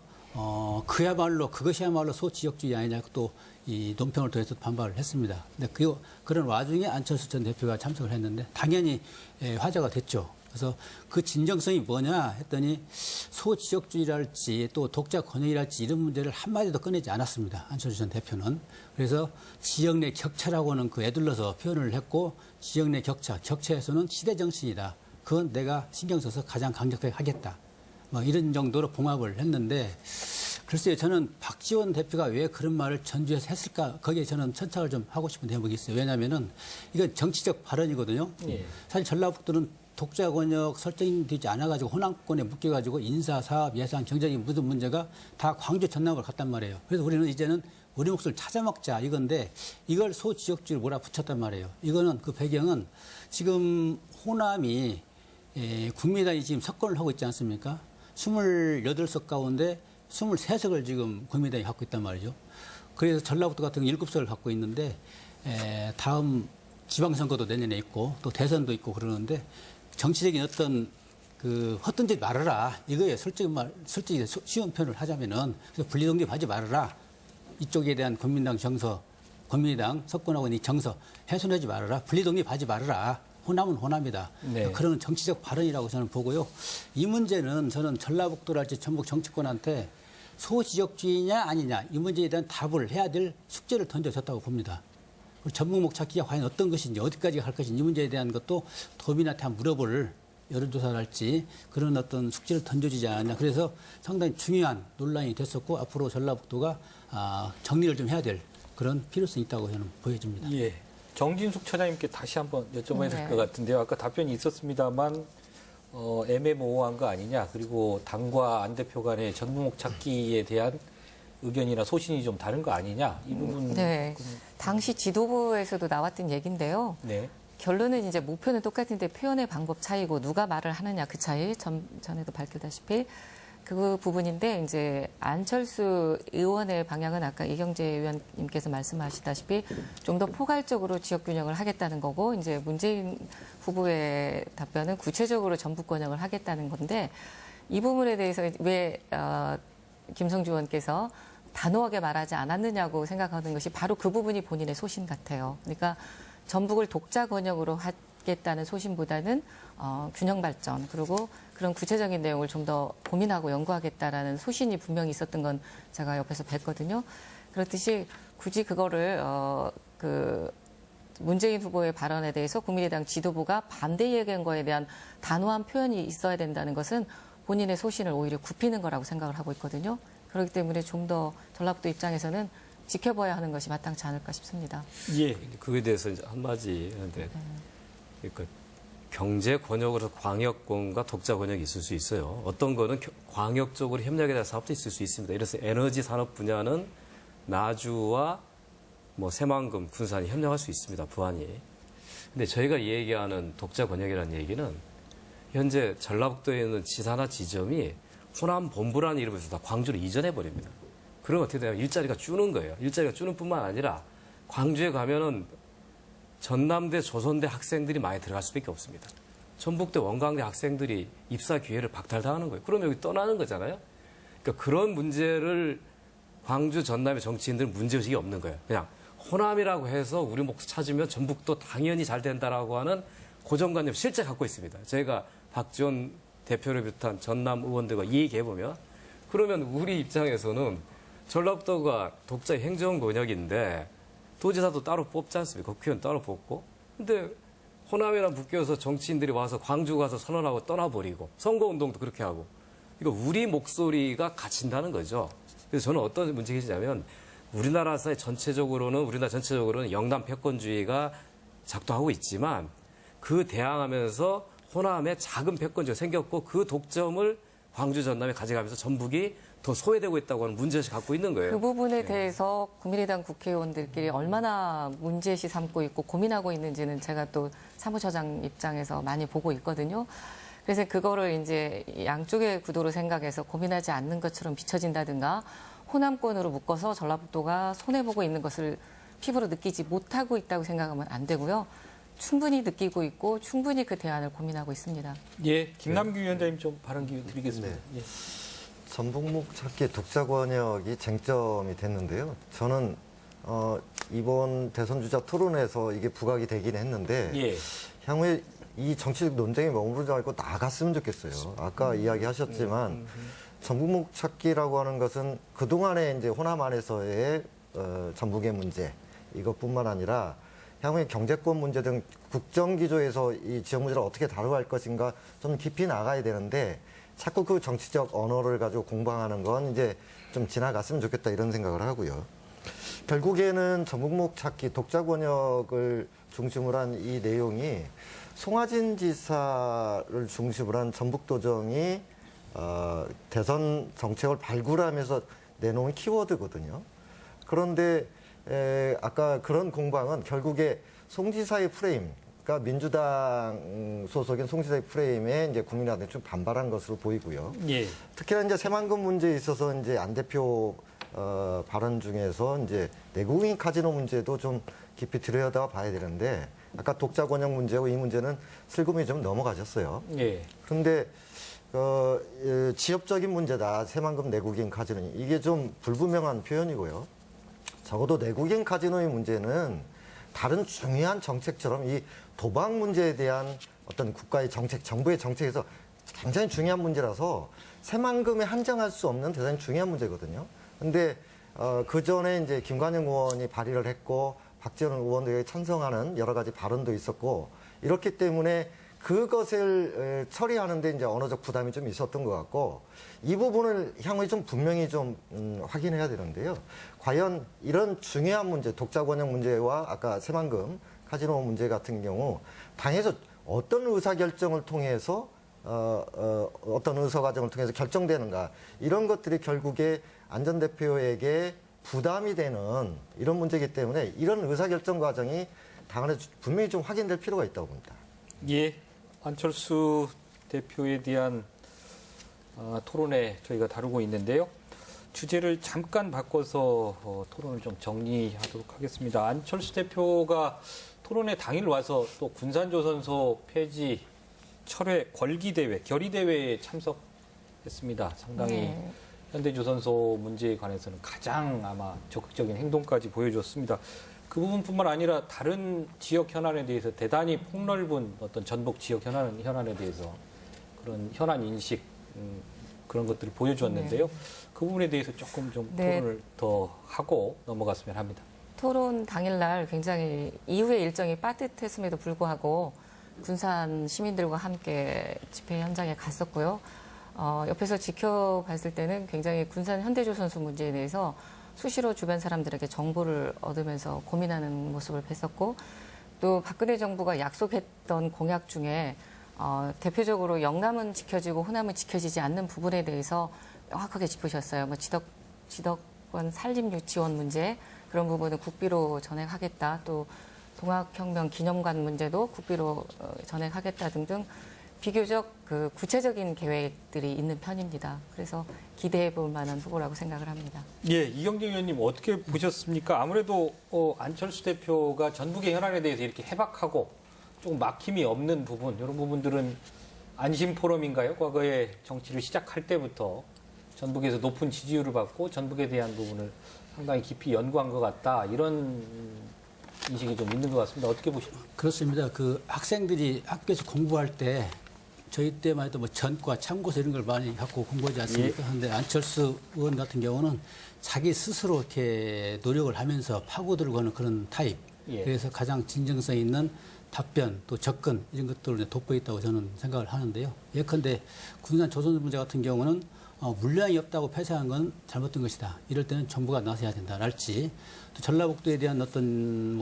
그것이야말로 소지역주의 아니냐 또 이 논평을 통해서 반발을 했습니다. 근데 그런 와중에 안철수 전 대표가 참석을 했는데 당연히 화제가 됐죠. 그래서 그 진정성이 뭐냐 했더니 소지역주의랄지 또 독자 권역이랄지 이런 문제를 한마디도 꺼내지 않았습니다. 안철수 전 대표는. 그래서 지역 내 격차라고는 애둘러서 표현을 했고 지역 내 격차에서는 시대 정신이다. 그건 내가 신경 써서 가장 강력하게 하겠다. 뭐 이런 정도로 봉합을 했는데 글쎄요, 저는 박지원 대표가 왜 그런 말을 전주에서 했을까? 거기에 저는 천착을 좀 하고 싶은 대목이 있어요. 왜냐하면은 이건 정치적 발언이거든요. 예. 사실 전라북도는 독자 권역 설정되지 않아가지고 호남권에 묶여가지고 인사, 사업, 예산, 경제적인 모든 문제가 다 광주, 전남으로 갔단 말이에요. 그래서 우리는 이제는 우리 몫을 찾아먹자 이건데 이걸 소지역주의를 몰아붙였단 말이에요. 이거는 그 배경은 지금 호남이 국민의당이 지금 석권을 하고 있지 않습니까? 28석 가운데 23석을 지금 국민의당이 갖고 있단 말이죠. 그래서 전라북도 같은 경우 7석을 갖고 있는데 다음 지방선거도 내년에 있고 또 대선도 있고 그러는데 정치적인 어떤 그 헛된 짓 말아라 이거예요. 솔직히 쉬운 표현을 하자면은 그래서 분리독립하지 말아라. 이쪽에 대한 국민당 정서, 국민의당 석권하고 있는 이 정서 훼손하지 말아라. 분리독립하지 말아라. 호남은 호남이다. 네. 그런 정치적 발언이라고 저는 보고요. 이 문제는 저는 전라북도랄지 전북 정치권한테 소지역주의냐 아니냐 이 문제에 대한 답을 해야 될 숙제를 던져줬다고 봅니다. 전북목 찾기가 과연 어떤 것인지 어디까지 갈 것인지 이 문제에 대한 것도 도민한테 한번 물어볼 여론조사랄지 그런 어떤 숙제를 던져주지 않았냐. 그래서 상당히 중요한 논란이 됐었고 앞으로 전라북도가 정리를 좀 해야 될 그런 필요성이 있다고 저는 보여집니다. 예. 정진숙 처장님께 다시 한번 여쭤봐야 될 것 같은데요. 아까 답변이 있었습니다만 애매모호한 거 아니냐. 그리고 당과 안 대표 간의 전북목 찾기에 대한 의견이나 소신이 좀 다른 거 아니냐. 이 부분. 네. 당시 지도부에서도 나왔던 얘기인데요. 네. 결론은 이제 목표는 똑같은데 표현의 방법 차이고 누가 말을 하느냐 그 차이 전에도 밝혔다시피 그 부분인데 이제 안철수 의원의 방향은 아까 이경재 의원님께서 말씀하시다시피 좀 더 포괄적으로 지역 균형을 하겠다는 거고 이제 문재인 후보의 답변은 구체적으로 전북 권역을 하겠다는 건데 이 부분에 대해서 왜 김성주 의원께서 단호하게 말하지 않았느냐고 생각하는 것이 바로 그 부분이 본인의 소신 같아요. 그러니까 전북을 독자 권역으로 하겠다는 소신보다는 균형 발전 그리고 그런 구체적인 내용을 좀 더 고민하고 연구하겠다라는 소신이 분명히 있었던 건 제가 옆에서 뵀거든요. 그렇듯이 굳이 그거를 그 문재인 후보의 발언에 대해서 국민의당 지도부가 반대 얘기한 거에 대한 단호한 표현이 있어야 된다는 것은 본인의 소신을 오히려 굽히는 거라고 생각을 하고 있거든요. 그렇기 때문에 좀 더 전라북도 입장에서는 지켜봐야 하는 것이 마땅치 않을까 싶습니다. 예. 그거에 대해서 이제 한마디 하는데, 그러니까 경제 권역으로 광역권과 독자 권역이 있을 수 있어요. 어떤 거는 광역적으로 협력에 대한 사업도 있을 수 있습니다. 예를 들어서 에너지 산업 분야는 나주와 뭐 새만금, 군산이 협력할 수 있습니다. 부안이. 근데 저희가 얘기하는 독자 권역이라는 얘기는 현재 전라북도에 있는 지사나 지점이 호남 본부라는 이름에서 다 광주로 이전해 버립니다. 그러면 어떻게 되냐면 일자리가 주는 거예요. 일자리가 주는 뿐만 아니라 광주에 가면은 전남대, 조선대 학생들이 많이 들어갈 수밖에 없습니다. 전북대, 원광대 학생들이 입사 기회를 박탈당하는 거예요. 그럼 여기 떠나는 거잖아요. 그러니까 그런 문제를 광주, 전남의 정치인들은 문제의식이 없는 거예요. 그냥 호남이라고 해서 우리 몫 찾으면 전북도 당연히 잘 된다라고 하는 고정관념 실제 갖고 있습니다. 저희가 박지원 대표를 비롯한 전남 의원들과 얘기해보면 그러면 우리 입장에서는 전라북도가 독자 행정 권역인데 도지사도 따로 뽑지 않습니까? 국회의원 따로 뽑고. 근데 호남이랑 묶여서 정치인들이 와서 광주 가서 선언하고 떠나버리고 선거운동도 그렇게 하고. 이거 우리 목소리가 갇힌다는 거죠. 그래서 저는 어떤 문제이냐면 우리나라 사회 전체적으로는 영남 패권주의가 작동하고 있지만 그 대항하면서 호남에 작은 패권주의가 생겼고 그 독점을 광주 전남에 가져가면서 전북이 더 소외되고 있다고 하는 문제의식 갖고 있는 거예요. 그 부분에 대해서 국민의당 국회의원들끼리 얼마나 문제의식 삼고 있고 고민하고 있는지는 제가 또 사무처장 입장에서 많이 보고 있거든요. 그래서 그거를 이제 양쪽의 구도로 생각해서 고민하지 않는 것처럼 비춰진다든가 호남권으로 묶어서 전라북도가 손해보고 있는 것을 피부로 느끼지 못하고 있다고 생각하면 안 되고요. 충분히 느끼고 있고 충분히 그 대안을 고민하고 있습니다. 예, 김남규 위원장님 좀 발언 기회 드리겠습니다. 네. 예. 전북목 찾기 독자 권역이 쟁점이 됐는데요. 저는 이번 대선 주자 토론에서 이게 부각이 되긴 했는데 예. 향후에 이 정치적 논쟁이 머무르지 말고 나갔으면 좋겠어요. 아까 이야기하셨지만 전북목 찾기라고 하는 것은 그동안에 이제 호남 안에서의 전북의 문제 이것뿐만 아니라 향후에 경제권 문제 등 국정 기조에서 이 지역 문제를 어떻게 다루어갈 것인가 좀 깊이 나가야 되는데 자꾸 그 정치적 언어를 가지고 공방하는 건 이제 좀 지나갔으면 좋겠다 이런 생각을 하고요. 결국에는 전북목 찾기 독자 권역을 중심으로 한 이 내용이 송하진 지사를 중심으로 한 전북도정이 대선 정책을 발굴하면서 내놓은 키워드거든요. 그런데 아까 그런 공방은 결국에 송 지사의 프레임, 그러니까 민주당 소속인 송 지사의 프레임에 이제 국민한테 좀 반발한 것으로 보이고요. 예. 특히나 이제 새만금 문제에 있어서 이제 안 대표 발언 중에서 이제 내국인 카지노 문제도 좀 깊이 들여다 봐야 되는데 아까 독자 권역 문제고 이 문제는 슬그머니 좀 넘어가셨어요. 예. 그런데 지역적인 문제다. 새만금 내국인 카지노 이게 좀 불분명한 표현이고요. 적어도 내국인 카지노의 문제는 다른 중요한 정책처럼 이 도박 문제에 대한 어떤 국가의 정책, 정부의 정책에서 굉장히 중요한 문제라서 새만금에 한정할 수 없는 대단히 중요한 문제거든요. 근데 그 전에 이제 김관영 의원이 발의를 했고 박지원 의원들에게 찬성하는 여러 가지 발언도 있었고 이렇기 때문에 그것을 처리하는데 이제 언어적 부담이 좀 있었던 것 같고 이 부분을 향후에 좀 분명히 좀 확인해야 되는데요. 과연 이런 중요한 문제, 독자 권역 문제와 아까 새만금 카지노 문제 같은 경우 당에서 어떤 의사결정을 통해서 어떤 의서 과정을 통해서 결정되는가 이런 것들이 결국에 안 전 대표에게 부담이 되는 이런 문제이기 때문에 이런 의사결정 과정이 당 안에서 분명히 좀 확인될 필요가 있다고 봅니다. 예, 안철수 대표에 대한 토론회 저희가 다루고 있는데요. 주제를 잠깐 바꿔서 토론을 좀 정리하도록 하겠습니다. 안철수 대표가 토론회 당일 와서 또 군산조선소 폐지 철회 권리대회, 결의대회에 참석했습니다. 상당히 현대조선소 문제에 관해서는 가장 아마 적극적인 행동까지 보여줬습니다. 그 부분뿐만 아니라 다른 지역 현안에 대해서 대단히 폭넓은 어떤 전북 지역 현안에 대해서 그런 현안 인식 그런 것들을 보여주었는데요. 그 부분에 대해서 조금 좀 토론을 더 하고 넘어갔으면 합니다. 토론 당일날 굉장히 이후의 일정이 빠듯했음에도 불구하고 군산 시민들과 함께 집회 현장에 갔었고요. 옆에서 지켜봤을 때는 굉장히 군산 현대조선소 문제에 대해서 수시로 주변 사람들에게 정보를 얻으면서 고민하는 모습을 뵀었고 또 박근혜 정부가 약속했던 공약 중에 대표적으로 영남은 지켜지고 호남은 지켜지지 않는 부분에 대해서 명확하게 짚으셨어요. 뭐 지덕권 산림유치원 문제 그런 부분은 국비로 전액하겠다. 또 동학혁명 기념관 문제도 국비로 전액하겠다 등등 비교적 그 구체적인 계획들이 있는 편입니다. 그래서 기대해 볼 만한 후보라고 생각을 합니다. 예, 이경재 의원님 어떻게 보셨습니까? 아무래도 안철수 대표가 전북의 현안에 대해서 이렇게 해박하고 조금 막힘이 없는 부분, 이런 부분들은 안심 포럼인가요? 과거에 정치를 시작할 때부터 전북에서 높은 지지율을 받고 전북에 대한 부분을 상당히 깊이 연구한 것 같다. 이런 인식이 좀 있는 것 같습니다. 어떻게 보십니까? 그렇습니다. 그 학생들이 학교에서 공부할 때 저희 때만 해도 뭐 전과 참고서 이런 걸 많이 갖고 공부하지 않습니까? 그런데 안철수 의원 같은 경우는 자기 스스로 이렇게 노력을 하면서 파고들고 가는 그런 타입. 그래서 가장 진정성 있는 답변 또 접근 이런 것들을 돋보였다고 저는 생각을 하는데요. 예컨대 군산 조선 문제 같은 경우는 물량이 없다고 폐쇄한 건 잘못된 것이다. 이럴 때는 정부가 나서야 된다랄지 또 전라북도에 대한 어떤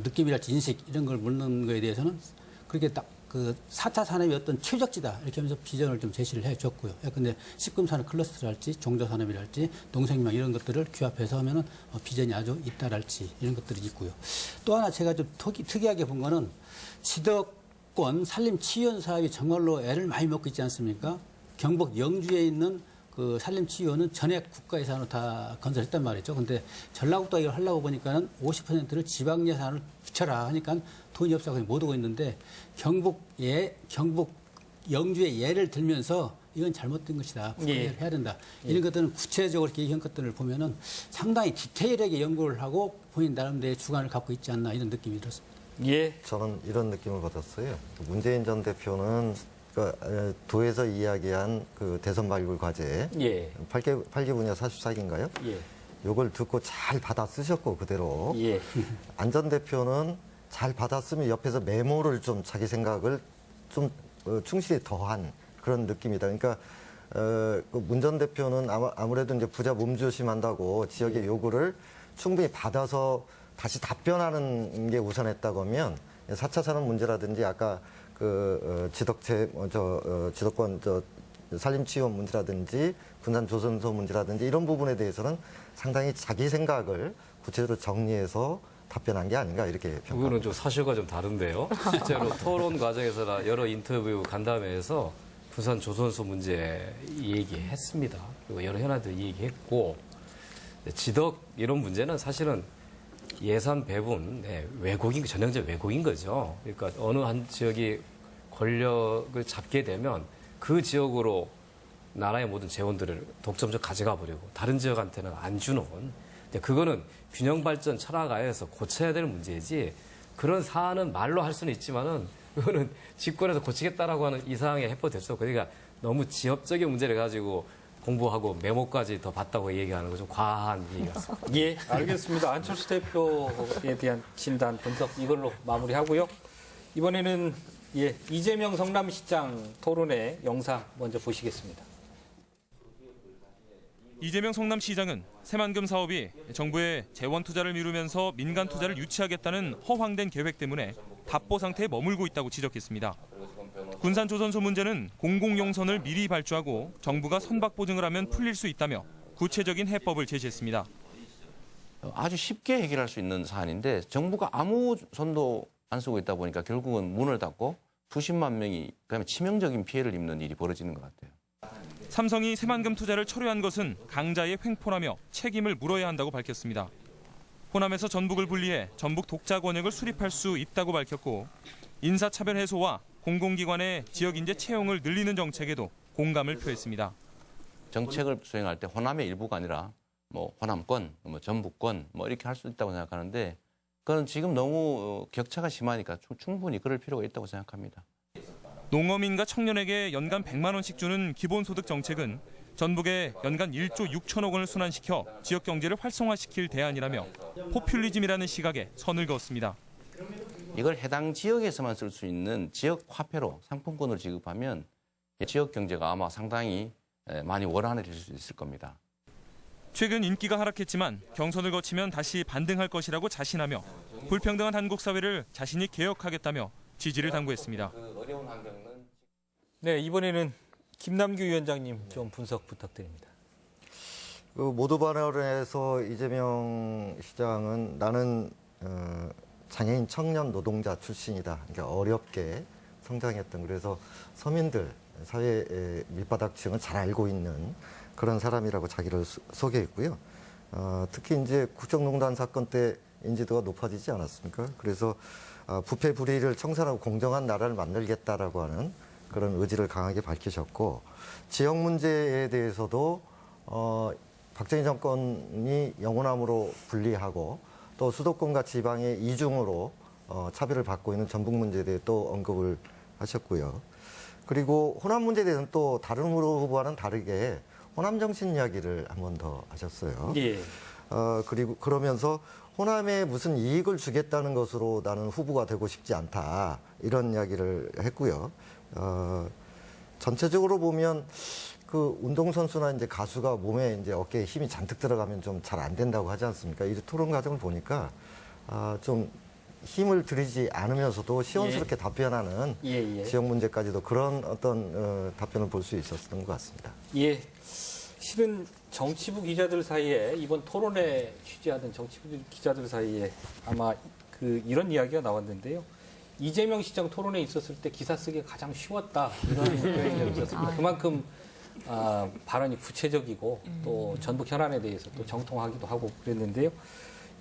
느낌이랄지 인식 이런 걸 묻는 거에 대해서는 그렇게 딱 그 4차 산업이 어떤 최적지다 이렇게 하면서 비전을 좀 제시를 해줬고요. 근데 식금산업 클러스터랄지 종자산업이랄지 농생명 이런 것들을 규합해서 하면은 비전이 아주 있다랄지 이런 것들이 있고요. 또 하나 제가 좀 특이하게 본 거는 지덕권 산림치유원 사업이 정말로 애를 많이 먹고 있지 않습니까? 경북 영주에 있는 그 산림치유원은 전액 국가 예산으로 다 건설했단 말이죠. 근데 전라북도가 이걸 하려고 보니까는 50%를 지방 예산을 붙여라 하니까 돈이 없어서 못 오고 있는데 경북 영주의 예를 들면서 이건 잘못된 것이다. 국가를 해야 된다. 이런 것들은 구체적으로 이렇게 얘기한 것들을 보면은 상당히 디테일하게 연구를 하고 본인 나름대로의 주관을 갖고 있지 않나 이런 느낌이 들었습니다. 예. 저는 이런 느낌을 받았어요. 문재인 전 대표는 도에서 이야기한 그 대선 발굴 과제 8개 분야 44기인가요? 요걸 듣고 잘 받아 쓰셨고 그대로 안 전 대표는 잘 받았으면 옆에서 메모를 좀 자기 생각을 좀 충실히 더한 그런 느낌이다. 그러니까 문 전 대표는 아무래도 이제 부자 몸조심한다고 지역의 요구를 충분히 받아서 다시 답변하는 게 우선했다고 하면 4차 산업 문제라든지 아까 지덕권 산림치유원 문제라든지 군산 조선소 문제라든지 이런 부분에 대해서는 상당히 자기 생각을 구체적으로 정리해서 답변한 게 아닌가 이렇게 평가합니다. 그거는 좀 사실과 좀 다른데요. 실제로 토론 과정에서나 여러 인터뷰 간담회에서 군산 조선소 문제 얘기했습니다. 그리고 여러 현안들 얘기했고 지덕 이런 문제는 사실은 예산 배분 전형적 왜곡인 거죠. 그러니까 어느 한 지역이 권력을 잡게 되면 그 지역으로 나라의 모든 재원들을 독점적 가져가 버리고 다른 지역한테는 안 주는. 그거는 균형 발전 철학하에서 고쳐야 될 문제지. 그런 사안은 말로 할 수는 있지만은 그거는 집권에서 고치겠다라고 하는 이상의 해법될 수 없고 그러니까 너무 지역적인 문제를 가지고 공부하고 메모까지 더 봤다고 얘기하는 거 좀 과한 얘기 같습니다. 예, 알겠습니다. 안철수 대표에 대한 진단 분석 이걸로 마무리하고요. 이번에는 이재명 성남시장 토론회 영상 먼저 보시겠습니다. 이재명 성남시장은 새만금 사업이 정부의 재원 투자를 미루면서 민간 투자를 유치하겠다는 허황된 계획 때문에 답보 상태에 머물고 있다고 지적했습니다. 군산 조선소 문제는 공공용선을 미리 발주하고 정부가 선박 보증을 하면 풀릴 수 있다며 구체적인 해법을 제시했습니다. 아주 쉽게 해결할 수 있는 사안인데 정부가 아무 손도 안 쓰고 있다 보니까 결국은 문을 닫고 수십만 명이 그다음에 치명적인 피해를 입는 일이 벌어지는 것 같아요. 삼성이 새만금 투자를 철회한 것은 강자의 횡포라며 책임을 물어야 한다고 밝혔습니다. 호남에서 전북을 분리해 전북 독자 권역을 수립할 수 있다고 밝혔고 인사차별 해소와 공공기관의 지역인재 채용을 늘리는 정책에도 공감을 표했습니다. 정책을 수행할 때 호남의 일부가 아니라 호남권, 전북권 이렇게 할 수 있다고 생각하는데 그건 지금 너무 격차가 심하니까 충분히 그럴 필요가 있다고 생각합니다. 농어민과 청년에게 연간 100만 원씩 주는 기본소득 정책은 전북에 연간 1조 6천억 원을 순환시켜 지역 경제를 활성화시킬 대안이라며 포퓰리즘이라는 시각에 선을 그었습니다. 이걸 해당 지역에서만 쓸 수 있는 지역 화폐로 상품권을 지급하면 지역 경제가 아마 상당히 많이 원활해질 수 있을 겁니다. 최근 인기가 하락했지만 경선을 거치면 다시 반등할 것이라고 자신하며 불평등한 한국 사회를 자신이 개혁하겠다며 지지를 당부했습니다. 네, 이번에는 김남규 위원장님 좀 분석 부탁드립니다. 모두 발언에서 이재명 시장은 나는 장애인 청년 노동자 출신이다. 그러니까 어렵게 성장했던 그래서 서민들 사회 밑바닥층은 잘 알고 있는 그런 사람이라고 자기를 소개했고요. 특히 이제 국정농단 사건 때 인지도가 높아지지 않았습니까? 그래서 부패 불의를 청산하고 공정한 나라를 만들겠다라고 하는 그런 의지를 강하게 밝히셨고 지역 문제에 대해서도 박정희 정권이 영호남으로 분리하고 또 수도권과 지방의 이중으로 차별을 받고 있는 전북 문제에 대해 또 언급을 하셨고요. 그리고 호남 문제에 대해서는 또 다른 후보와는 다르게 호남 정신 이야기를 한 번 더 하셨어요. 예. 그리고 그러면서 호남에 무슨 이익을 주겠다는 것으로 나는 후보가 되고 싶지 않다. 이런 이야기를 했고요. 전체적으로 보면 그 운동선수나 이제 가수가 몸에 이제 어깨에 힘이 잔뜩 들어가면 좀 잘 안 된다고 하지 않습니까? 이 토론 과정을 보니까 좀 힘을 들이지 않으면서도 시원스럽게 답변하는 지역 문제까지도 그런 어떤 답변을 볼 수 있었던 것 같습니다. 예. 실은 정치부 기자들 사이에 이번 토론에 취재하던 정치부 기자들 사이에 아마 이런 이야기가 나왔는데요. 이재명 시장 토론에 있었을 때 기사 쓰기 가장 쉬웠다 이런 표현이 있었습니다. 그만큼 발언이 구체적이고 또 전북 현안에 대해서 또 정통하기도 하고 그랬는데요.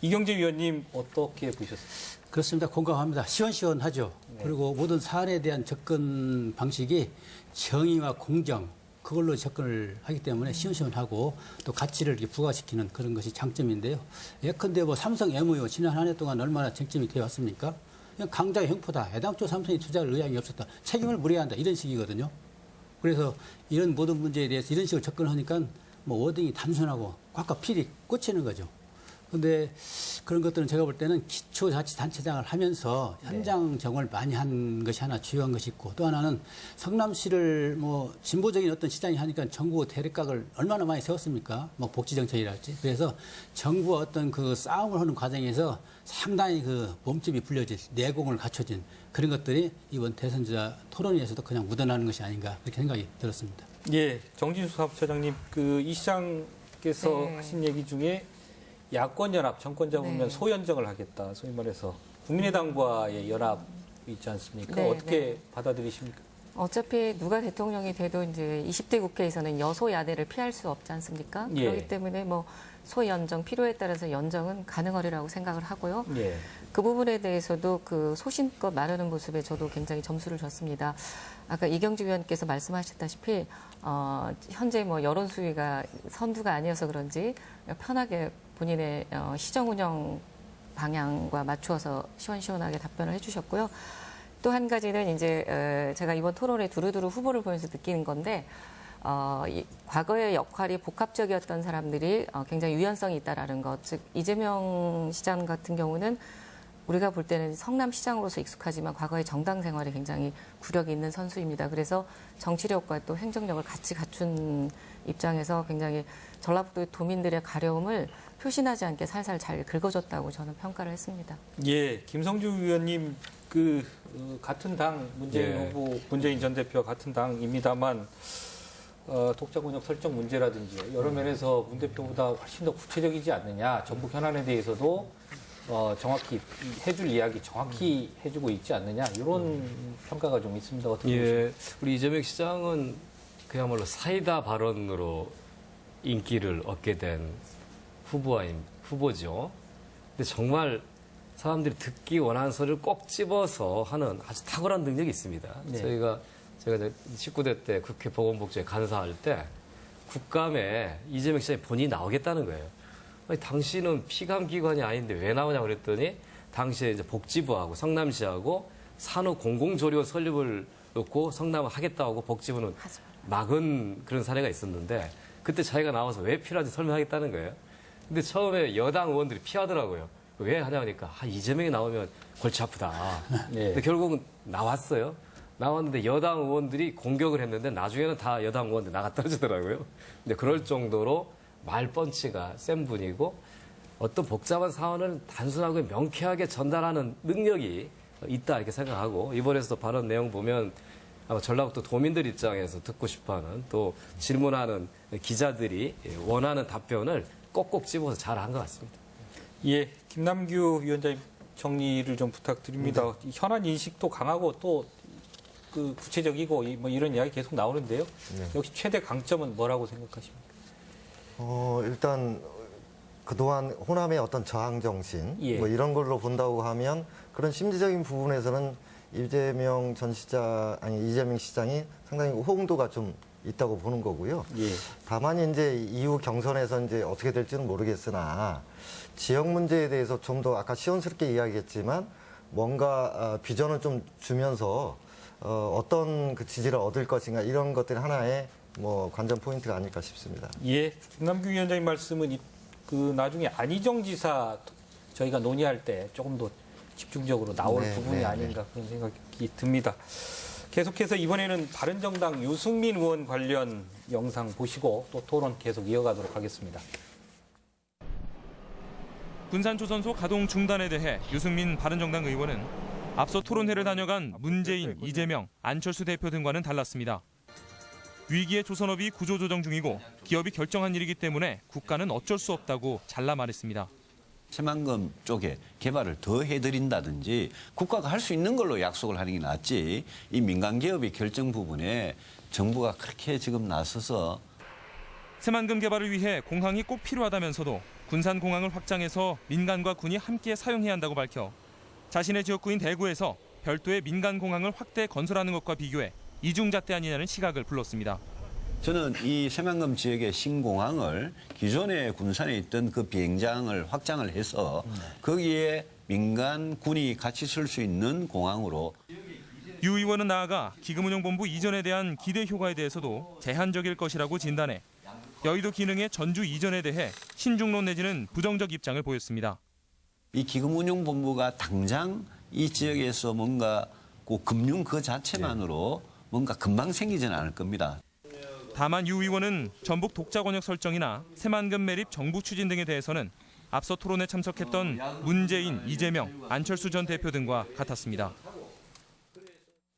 이경재 위원님 어떻게 보셨습니까? 그렇습니다. 공감합니다. 시원시원하죠. 네. 그리고 모든 사안에 대한 접근 방식이 정의와 공정 그걸로 접근을 하기 때문에 시원시원하고 또 가치를 이렇게 부과시키는 그런 것이 장점인데요. 예컨대 삼성 MOU 지난 한 해 동안 얼마나 쟁점이 되어 왔습니까? 그냥 강자의 형포다. 애당초 삼성이 투자를 의향이 없었다. 책임을 물어야 한다. 이런 식이거든요. 그래서 이런 모든 문제에 대해서 이런 식으로 접근하니까 워딩이 단순하고 꽉꽉 필이 꽂히는 거죠. 근데 그런 것들은 제가 볼 때는 기초자치단체장을 하면서 현장 정을 많이 한 것이 하나 주요한 것이 있고 또 하나는 성남시를 진보적인 어떤 시장이 하니까 정부 대립각을 얼마나 많이 세웠습니까? 복지정책이랄지. 그래서 정부와 어떤 그 싸움을 하는 과정에서 상당히 그 몸집이 불려질 내공을 갖춰진 그런 것들이 이번 대선주자 토론회에서도 그냥 묻어나는 것이 아닌가 그렇게 생각이 들었습니다. 예, 정진수 사업처장님 이 시장께서 하신 얘기 중에 야권연합, 정권 잡으면 소연정을 하겠다. 소위 말해서 국민의당과의 연합이 있지 않습니까? 네, 어떻게 받아들이십니까? 어차피 누가 대통령이 돼도 이제 20대 국회에서는 여소야대를 피할 수 없지 않습니까? 예. 그렇기 때문에 소연정 필요에 따라서 연정은 가능하리라고 생각을 하고요. 예. 그 부분에 대해서도 그 소신껏 말하는 모습에 저도 굉장히 점수를 줬습니다. 아까 이경주 위원께서 말씀하셨다시피 현재 여론 수위가 선두가 아니어서 그런지 편하게 본인의 시정 운영 방향과 맞추어서 시원시원하게 답변을 해주셨고요. 또 한 가지는 이제 제가 이번 토론에 두루두루 후보를 보면서 느끼는 건데 과거의 역할이 복합적이었던 사람들이 굉장히 유연성이 있다라는 것. 즉 이재명 시장 같은 경우는 우리가 볼 때는 성남시장으로서 익숙하지만 과거의 정당 생활에 굉장히 구력이 있는 선수입니다. 그래서 정치력과 또 행정력을 같이 갖춘 입장에서 굉장히 전라북도의 도민들의 가려움을 표신하지 않게 살살 잘 긁어줬다고 저는 평가를 했습니다. 예, 김성주 의원님 같은 당 문재인 예. 후보, 문재인 전 대표와 같은 당입니다만 독자 권역 설정 문제라든지 여러 면에서 문 대표보다 훨씬 더 구체적이지 않느냐. 전북 현안에 대해서도 정확히 해줄 이야기 정확히 해주고 있지 않느냐. 이런 평가가 좀 있습니다. 어떻게 보십니까? 예, 우리 이재명 시장은 그야말로 사이다 발언으로 인기를 얻게 된 후보죠. 근데 정말 사람들이 듣기 원하는 소리를 꼭 집어서 하는 아주 탁월한 능력이 있습니다. 네. 제가 19대 때 국회 보건복지에 간사할 때 국감에 이재명 시장이 본인이 나오겠다는 거예요. 아니, 당신은 피감기관이 아닌데 왜 나오냐고 그랬더니 당시에 이제 복지부하고 성남시하고 산후 공공조리원 설립을 놓고 성남을 하겠다고 하고 복지부는 막은 그런 사례가 있었는데 그때 자기가 나와서 왜 필요한지 설명하겠다는 거예요. 근데 처음에 여당 의원들이 피하더라고요. 왜 하냐 하니까 이재명이 나오면 골치 아프다. 네. 근데 결국은 나왔어요. 나왔는데 여당 의원들이 공격을 했는데 나중에는 다 여당 의원들 나가 떨어지더라고요. 근데 그럴 정도로 말펀치가 센 분이고 어떤 복잡한 사안을 단순하고 명쾌하게 전달하는 능력이 있다 이렇게 생각하고 이번에서도 발언 내용 보면 아마 전라북도 도민들 입장에서 듣고 싶어하는 또 질문하는 기자들이 원하는 답변을 꼭꼭 집어서 잘한 것 같습니다. 예, 김남규 위원장님 정리를 좀 부탁드립니다. 이 현안 인식도 강하고 또 구체적이고 뭐 이런 이야기 계속 나오는데요. 네. 역시 최대 강점은 뭐라고 생각하십니까? 일단 그동안 호남의 어떤 저항 정신 예. 뭐 이런 걸로 본다고 하면 그런 심리적인 부분에서는 이재명 시장이 상당히 호응도가 좀 있다고 보는 거고요. 예. 다만 이제 이후 경선에서 이제 어떻게 될지는 모르겠으나 지역 문제에 대해서 좀 더 아까 시원스럽게 이야기했지만 뭔가 비전을 좀 주면서 어떤 그 지지를 얻을 것인가 이런 것들이 하나의 뭐 관전 포인트가 아닐까 싶습니다. 예, 김남규 위원장님 말씀은 나중에 안희정 지사 저희가 논의할 때 조금 더 집중적으로 나올 네, 부분이 네, 아닌가 그런 생각이 듭니다. 계속해서 이번에는 바른정당 유승민 의원 관련 영상 보시고 또 토론 계속 이어가도록 하겠습니다. 군산조선소 가동 중단에 대해 유승민 바른정당 의원은 앞서 토론회를 다녀간 문재인, 이재명, 안철수 대표 등과는 달랐습니다. 위기의 조선업이 구조조정 중이고 기업이 결정한 일이기 때문에 국가는 어쩔 수 없다고 잘라 말했습니다. 새만금 쪽에 개발을 더 해드린다든지 국가가 할 수 있는 걸로 약속을 하는 게 낫지 이 민간 기업의 결정 부분에 정부가 그렇게 지금 나서서 새만금 개발을 위해 공항이 꼭 필요하다면서도 군산공항을 확장해서 민간과 군이 함께 사용해야 한다고 밝혀 자신의 지역구인 대구에서 별도의 민간공항을 확대 건설하는 것과 비교해 이중잣대 아니냐는 시각을 불렀습니다. 저는 이 새만금 지역의 신공항을 기존에 군산에 있던 그 비행장을 확장을 해서 거기에 민간 군이 같이 쓸 수 있는 공항으로 유 의원은 나아가 기금운용본부 이전에 대한 기대 효과에 대해서도 제한적일 것이라고 진단해 여의도 기능의 전주 이전에 대해 신중론 내지는 부정적 입장을 보였습니다. 이 기금운용본부가 당장 이 지역에서 뭔가 그 금융 그 자체만으로 뭔가 금방 생기지는 않을 겁니다. 다만 유 의원은 전북 독자 권역 설정이나 새만금 매립 정부 추진 등에 대해서는 앞서 토론에 참석했던 문재인, 이재명, 안철수 전 대표 등과 같았습니다.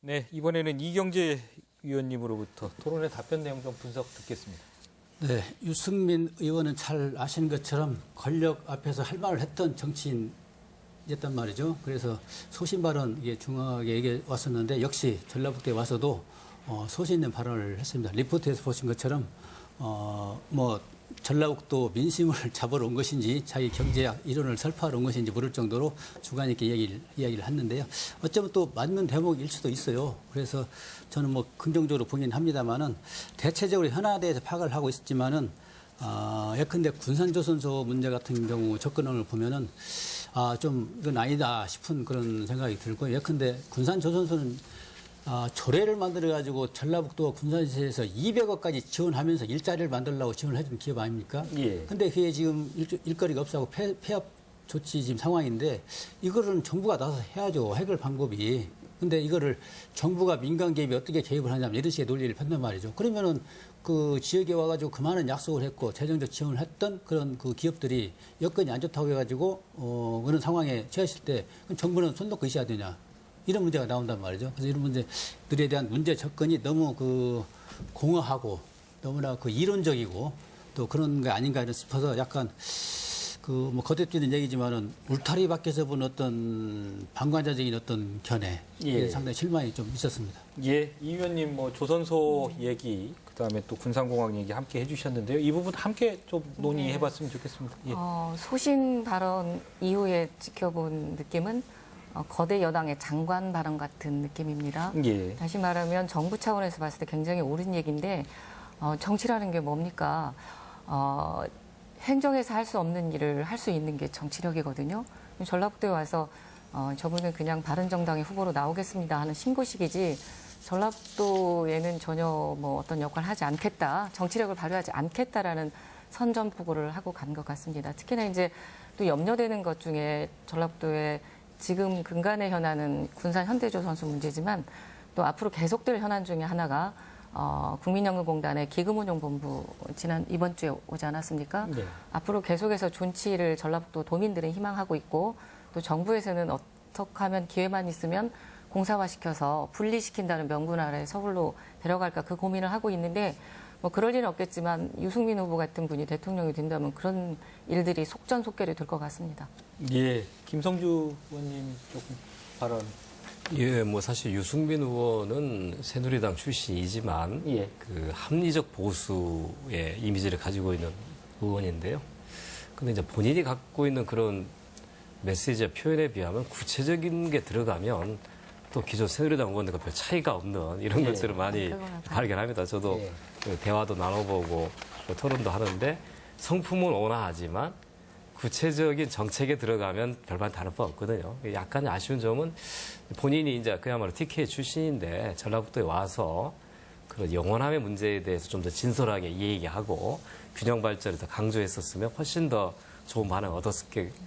네, 이번에는 이경재 위원님으로부터 토론의 답변 내용 좀 분석 듣겠습니다. 네, 유승민 의원은 잘 아시는 것처럼 권력 앞에서 할 말을 했던 정치인이었단 말이죠. 그래서 소신 발언 중요하게 얘기해 왔었는데 역시 전라북도에 와서도 소신 있는 발언을 했습니다. 리포트에서 보신 것처럼 전라북도 민심을 잡으러 온 것인지 자기 경제학 이론을 설파하러 온 것인지 모를 정도로 주관 있게 이야기를 했는데요. 어쩌면 또 맞는 대목일 수도 있어요. 그래서 저는 긍정적으로 보긴 합니다만은 대체적으로 현안에 대해서 파악을 하고 있었지만은 예컨대 군산조선소 문제 같은 경우 접근을 보면은 좀 이건 아니다 싶은 그런 생각이 들고 예컨대 군산조선소는 조례를 만들어가지고 전라북도 군산시에서 200억까지 지원하면서 일자리를 만들려고 지원을 해준 기업 아닙니까? 예. 근데 그게 지금 일거리가 없어서 조치 지금 상황인데 이거는 정부가 나서서 해야죠. 해결 방법이. 근데 이거를 정부가 민간 기업이 어떻게 개입을 하냐면 이런 식의 논리를 편단 말이죠. 그러면은 그 지역에 와가지고 그만한 약속을 했고 재정적 지원을 했던 그런 그 기업들이 여건이 안 좋다고 해가지고 그런 상황에 처했을 때 그럼 정부는 손 놓고 있어야 되냐 이런 문제가 나온단 말이죠. 그래서 이런 문제들에 대한 문제 접근이 너무 그 공허하고 너무나 그 이론적이고 또 그런 게 아닌가 싶어서 약간 그 뭐 거듭되는 얘기지만은 울타리 밖에서 본 어떤 방관자적인 어떤 견해 예. 상당히 실망이 좀 있었습니다. 예, 이 의원님 뭐 조선소 얘기 그다음에 또 군산공항 얘기 함께 해주셨는데요. 이 부분 함께 좀 논의해봤으면 좋겠습니다. 예. 소신 발언 이후에 지켜본 느낌은 거대 여당의 장관 발언 같은 느낌입니다. 예. 다시 말하면 정부 차원에서 봤을 때 굉장히 옳은 얘기인데 정치라는 게 뭡니까? 행정에서 할 수 없는 일을 할 수 있는 게 정치력이거든요. 전라북도에 와서 저분은 그냥 바른정당의 후보로 나오겠습니다 하는 신고식이지 전라북도에는 전혀 뭐 어떤 역할을 하지 않겠다, 정치력을 발휘하지 않겠다라는 선전포고를 하고 간 것 같습니다. 특히나 이제 또 염려되는 것 중에 전라북도에 지금 근간의 현안은 군산 현대조선소 문제지만 또 앞으로 계속될 현안 중에 하나가 국민연금공단의 기금운용본부 이번 주에 오지 않았습니까? 네. 앞으로 계속해서 존치를 전라북도 도민들은 희망하고 있고 또 정부에서는 어떻게 하면 기회만 있으면 공사화시켜서 분리시킨다는 명분 아래 서울로 데려갈까 그 고민을 하고 있는데 뭐 그럴 일은 없겠지만 유승민 후보 같은 분이 대통령이 된다면 그런 일들이 속전속결이 될 것 같습니다. 예, 김성주 의원님 조금 발언. 예, 뭐 사실 유승민 의원은 새누리당 출신이지만 예. 그 합리적 보수의 이미지를 가지고 있는 의원인데요. 근데 이제 본인이 갖고 있는 그런 메시지와 표현에 비하면 구체적인 게 들어가면 또 기존 새누리당 의원들과 별 차이가 없는 이런 예. 것들을 많이 발견합니다. 저도 예. 그 대화도 나눠보고 뭐 토론도 하는데 성품은 온화하지만 구체적인 정책에 들어가면 별반 다를 바 없거든요. 약간 아쉬운 점은 본인이 이제 그야말로 TK 출신인데 전라북도에 와서 그런 영원함의 문제에 대해서 좀 더 진솔하게 얘기하고 균형 발전을 더 강조했었으면 훨씬 더 좋은 반응을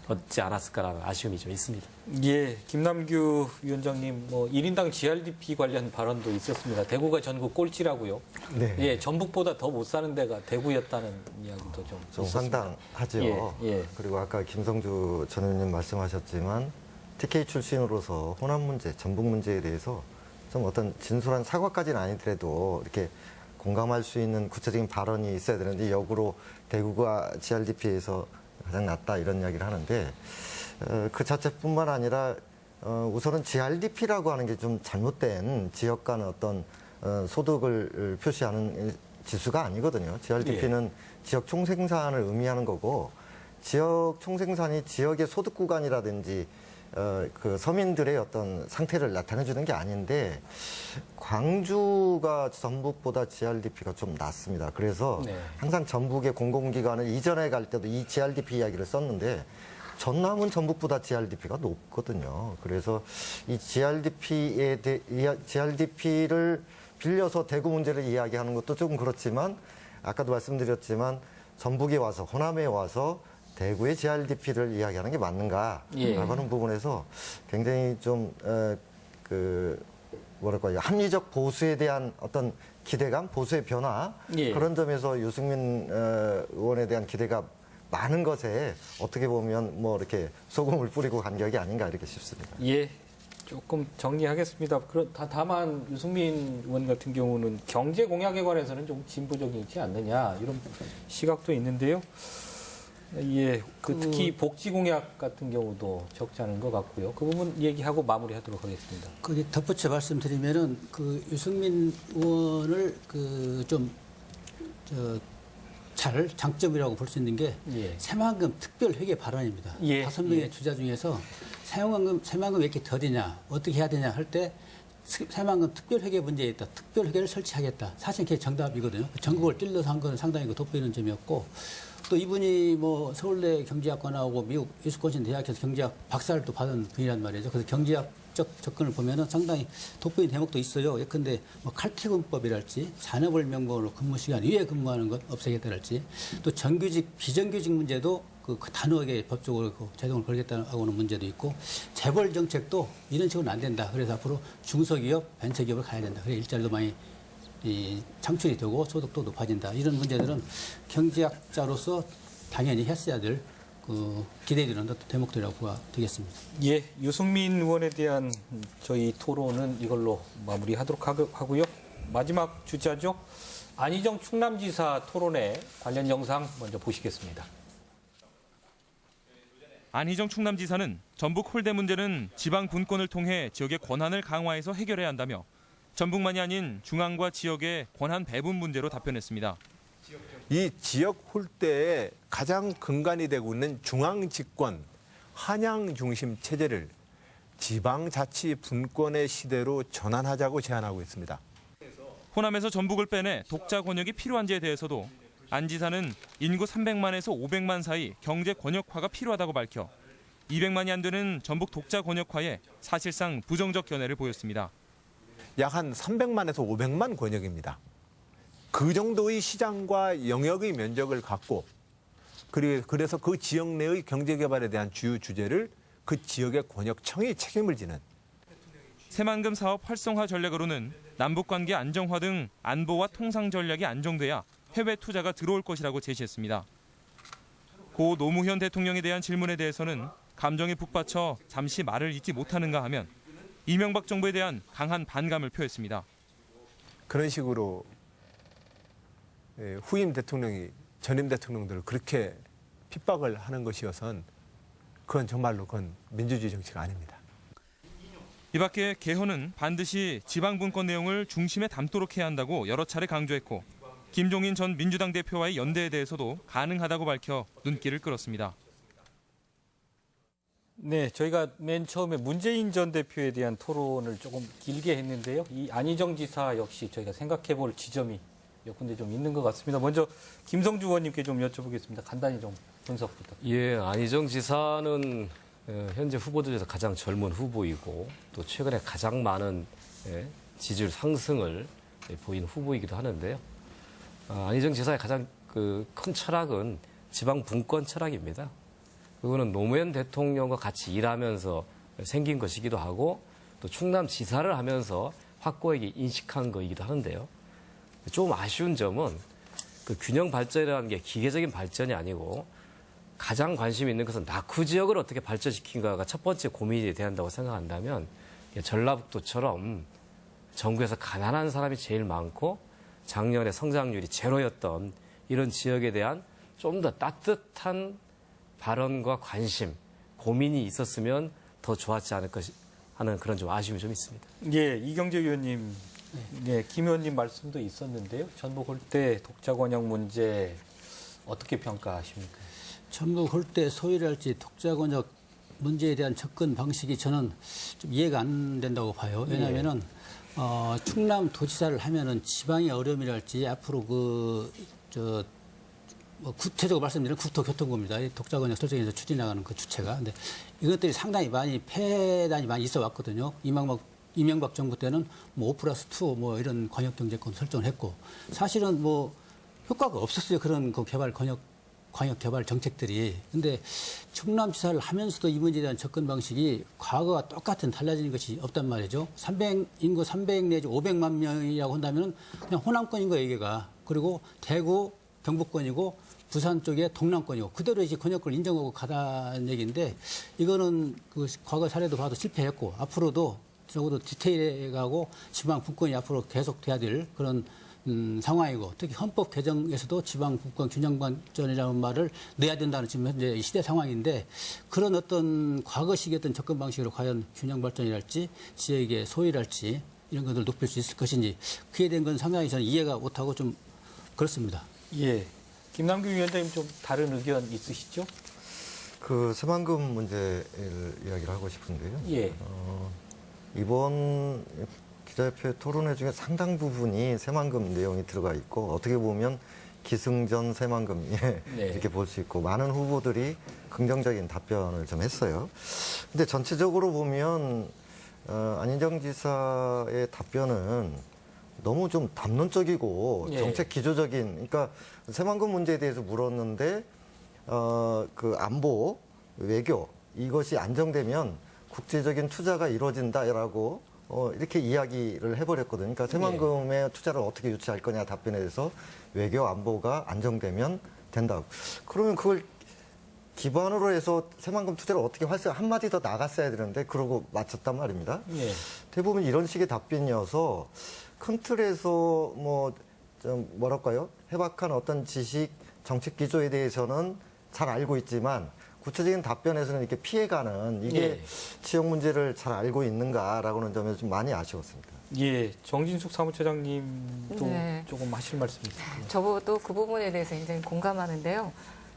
얻지 않았을까라는 아쉬움이 좀 있습니다. 예, 김남규 위원장님 뭐 1인당 GRDP 관련 발언도 있었습니다. 대구가 전국 꼴찌라고요. 네. 예, 전북보다 더 못 사는 데가 대구였다는 이야기도 좀 있었습니다. 황당하죠. 예. 그리고 아까 김성주 전 의원님 말씀하셨지만 TK 출신으로서 호남 문제, 전북 문제에 대해서 좀 어떤 진솔한 사과까지는 아니더라도 이렇게 공감할 수 있는 구체적인 발언이 있어야 되는데 역으로 대구가 GRDP에서 가장 낮다 이런 이야기를 하는데 그 자체뿐만 아니라 우선은 GRDP라고 하는 게 좀 잘못된 지역 간의 어떤 소득을 표시하는 지수가 아니거든요. GRDP는 지역 총생산을 의미하는 거고 지역 총생산이 지역의 소득 구간이라든지 그 서민들의 어떤 상태를 나타내주는 게 아닌데 광주가 전북보다 GRDP가 좀 낮습니다. 그래서 네. 항상 전북의 공공기관을 이전에 갈 때도 이 GRDP 이야기를 썼는데 전남은 전북보다 GRDP가 높거든요. 그래서 이 GRDP를 빌려서 대구 문제를 이야기하는 것도 조금 그렇지만 아까도 말씀드렸지만 전북에 와서 호남에 와서 대구의 GRDP를 이야기하는 게 맞는가라고 예. 하는 부분에서 굉장히 좀 뭐랄까요 합리적 보수에 대한 어떤 기대감, 보수의 변화 예. 그런 점에서 유승민 의원에 대한 기대가 많은 것에 어떻게 보면 뭐 이렇게 소금을 뿌리고 간 격이 아닌가 이렇게 싶습니다. 예, 조금 정리하겠습니다. 다만 유승민 의원 같은 경우는 경제 공약에 관해서는 좀 진보적이지 않느냐 이런 시각도 있는데요. 예, 특히 복지 공약 같은 경우도 적지 않은 것 같고요. 그 부분 얘기하고 마무리하도록 하겠습니다. 거기 덧붙여 말씀드리면은 그 유승민 의원을 잘 장점이라고 볼 수 있는 게 예. 새만금 특별 회계 발언입니다. 예. 5명의 주자 중에서 새만금 왜 이렇게 더디냐, 어떻게 해야 되냐 할 때 새만금 특별 회계 문제에 있다. 특별 회계를 설치하겠다. 사실 그게 정답이거든요. 전국을 찔러서 한 건 상당히 돋보이는 점이었고 또 이분이 뭐 서울대 경제학과 나오고 미국 위스콘신 대학에서 경제학 박사를 또 받은 분이란 말이죠. 그래서 경제학적 접근을 보면은 상당히 돋보이는 대목도 있어요. 예컨대 뭐 칼퇴근법이랄지 산업을 명분으로 근무 시간 이외에 근무하는 것 없애겠다랄지 또 정규직 비정규직 문제도 그 단호하게 법적으로 그 제동을 걸겠다고는 문제도 있고 재벌 정책도 이런 식으로는 안 된다. 그래서 앞으로 중소기업, 벤처기업을 가야 된다. 그래 일자리도 많이 창출이 되고 소득도 높아진다. 이런 문제들은 경제학자로서 당연히 했어야 될 그 기대되는 어떤 대목들이라고 되겠습니다. 예, 유승민 의원에 대한 저희 토론은 이걸로 마무리하도록 하고요. 마지막 주자죠. 안희정 충남지사 토론회 관련 영상 먼저 보시겠습니다. 안희정 충남지사는 전북 홀대 문제는 지방 분권을 통해 지역의 권한을 강화해서 해결해야 한다며 전북만이 아닌 중앙과 지역의 권한 배분 문제로 답변했습니다. 이 지역 홀대의 가장 근간이 되고 있는 중앙 집권, 한양 중심 체제를 지방자치 분권의 시대로 전환하자고 제안하고 있습니다. 호남에서 전북을 빼내 독자 권역이 필요한지에 대해서도 안 지사는 인구 300만에서 500만 사이 경제 권역화가 필요하다고 밝혀 200만이 안 되는 전북 독자 권역화에 사실상 부정적 견해를 보였습니다. 약 한 300만에서 500만 권역입니다. 그 정도의 시장과 영역의 면적을 갖고 그래서 그 지역 내의 경제개발에 대한 주요 주제를 그 지역의 권역청이 책임을 지는. 새만금 사업 활성화 전략으로는 남북관계 안정화 등 안보와 통상 전략이 안정돼야 해외 투자가 들어올 것이라고 제시했습니다. 고 노무현 대통령에 대한 질문에 대해서는 감정에 북받쳐 잠시 말을 잇지 못하는가 하면 이명박 정부에 대한 강한 반감을 표했습니다. 그런 식으로 후임 대통령이 전임 대통령들을 그렇게 핍박을 하는 것이어서는 그건 정말로 민주주의 정치가 아닙니다. 이 밖에 개헌은 반드시 지방분권 내용을 중심에 담도록 해야 한다고 여러 차례 강조했고 김종인 전 민주당 대표와의 연대에 대해서도 가능하다고 밝혀 눈길을 끌었습니다. 네, 저희가 맨 처음에 문재인 전 대표에 대한 토론을 조금 길게 했는데요. 이 안희정 지사 역시 저희가 생각해 볼 지점이 몇 군데 좀 있는 것 같습니다. 먼저 김성주 의원님께 좀 여쭤보겠습니다. 간단히 좀 분석부터. 예, 안희정 지사는 현재 후보들 중에서 가장 젊은 후보이고 또 최근에 가장 많은 지지율 상승을 보인 후보이기도 하는데요. 안희정 지사의 가장 큰 철학은 지방 분권 철학입니다. 그거는 노무현 대통령과 같이 일하면서 생긴 것이기도 하고 또 충남지사를 하면서 확고하게 인식한 것이기도 하는데요. 좀 아쉬운 점은 그 균형 발전이라는 게 기계적인 발전이 아니고 가장 관심 있는 것은 낙후 지역을 어떻게 발전시킨가가 첫 번째 고민이 돼야 한다고 생각한다면 전라북도처럼 전국에서 가난한 사람이 제일 많고 작년에 성장률이 제로였던 이런 지역에 대한 좀 더 따뜻한 발언과 관심, 고민이 있었으면 더 좋았지 않을까 하는 그런 좀 아쉬움이 좀 있습니다. 예, 이경재 의원님, 네, 김 의원님 말씀도 있었는데요. 전북 홀대 독자 권역 문제 어떻게 평가하십니까? 전북 홀대 소유랄지 독자 권역 문제에 대한 접근 방식이 저는 좀 이해가 안 된다고 봐요. 왜냐하면은 충남 도지사를 하면은 지방의 어려움이랄지 앞으로 구체적으로 말씀드리면 국토교통부입니다. 이 독자 권역 설정에서 추진나가는 그 주체가. 근데 이것들이 상당히 많이 폐단이 많이 있어 왔거든요. 이명박 정부 때는 5+2 이런 권역 경제권 설정을 했고 사실은 효과가 없었어요. 그런 그 광역 개발 정책들이. 근데 충남지사를 하면서도 이 문제에 대한 접근 방식이 과거와 똑같은 달라지는 것이 없단 말이죠. 인구 300 내지 500만 명이라고 한다면 그냥 호남권인 거예요, 이게가. 그리고 대구, 경북권이고 부산 쪽에 동남권이고 그대로 이제 권역을 인정하고 가다는 얘기인데 이거는 그 과거 사례도 봐도 실패했고 앞으로도 적어도 디테일해 가고 지방 분권이 앞으로 계속돼야 될 그런 상황이고 특히 헌법 개정에서도 지방 분권 균형 발전이라는 말을 내야 된다는 지금 현재 시대 상황인데 그런 어떤 과거식의 어떤 접근 방식으로 과연 균형 발전이랄지 지역의 소유랄지 이런 것들을 높일 수 있을 것인지 그에 대한 건 상당히 저는 이해가 못하고 좀 그렇습니다. 예, 김남규 위원장님 좀 다른 의견 있으시죠? 그 새만금 문제를 이야기를 하고 싶은데요. 예. 이번 기자협회 토론회 중에 상당 부분이 새만금 내용이 들어가 있고 어떻게 보면 기승전 새만금 이렇게 볼 수 있고 많은 후보들이 긍정적인 답변을 좀 했어요. 근데 전체적으로 보면 안희정 지사의 답변은 너무 좀 담론적이고 정책 기조적인 그러니까 새만금 문제에 대해서 물었는데 그 안보, 외교 이것이 안정되면 국제적인 투자가 이루어진다라고 이렇게 이야기를 해버렸거든요. 그러니까 새만금의 투자를 어떻게 유치할 거냐 답변에 대해서 외교 안보가 안정되면 된다. 그러면 그걸 기반으로 해서 새만금 투자를 어떻게 한마디 더 나갔어야 되는데 그러고 마쳤단 말입니다. 예. 대부분 이런 식의 답변이어서 큰 틀에서 좀 뭐랄까요? 해박한 어떤 지식, 정책 기조에 대해서는 잘 알고 있지만 구체적인 답변에서는 이렇게 피해가는 이게 지역 문제를 잘 알고 있는가라고는 점에서 좀 많이 아쉬웠습니다. 예, 정진숙 사무처장님도 네. 조금 하실 말씀이 있습니다. 저도 그 부분에 대해서 굉장히 공감하는데요.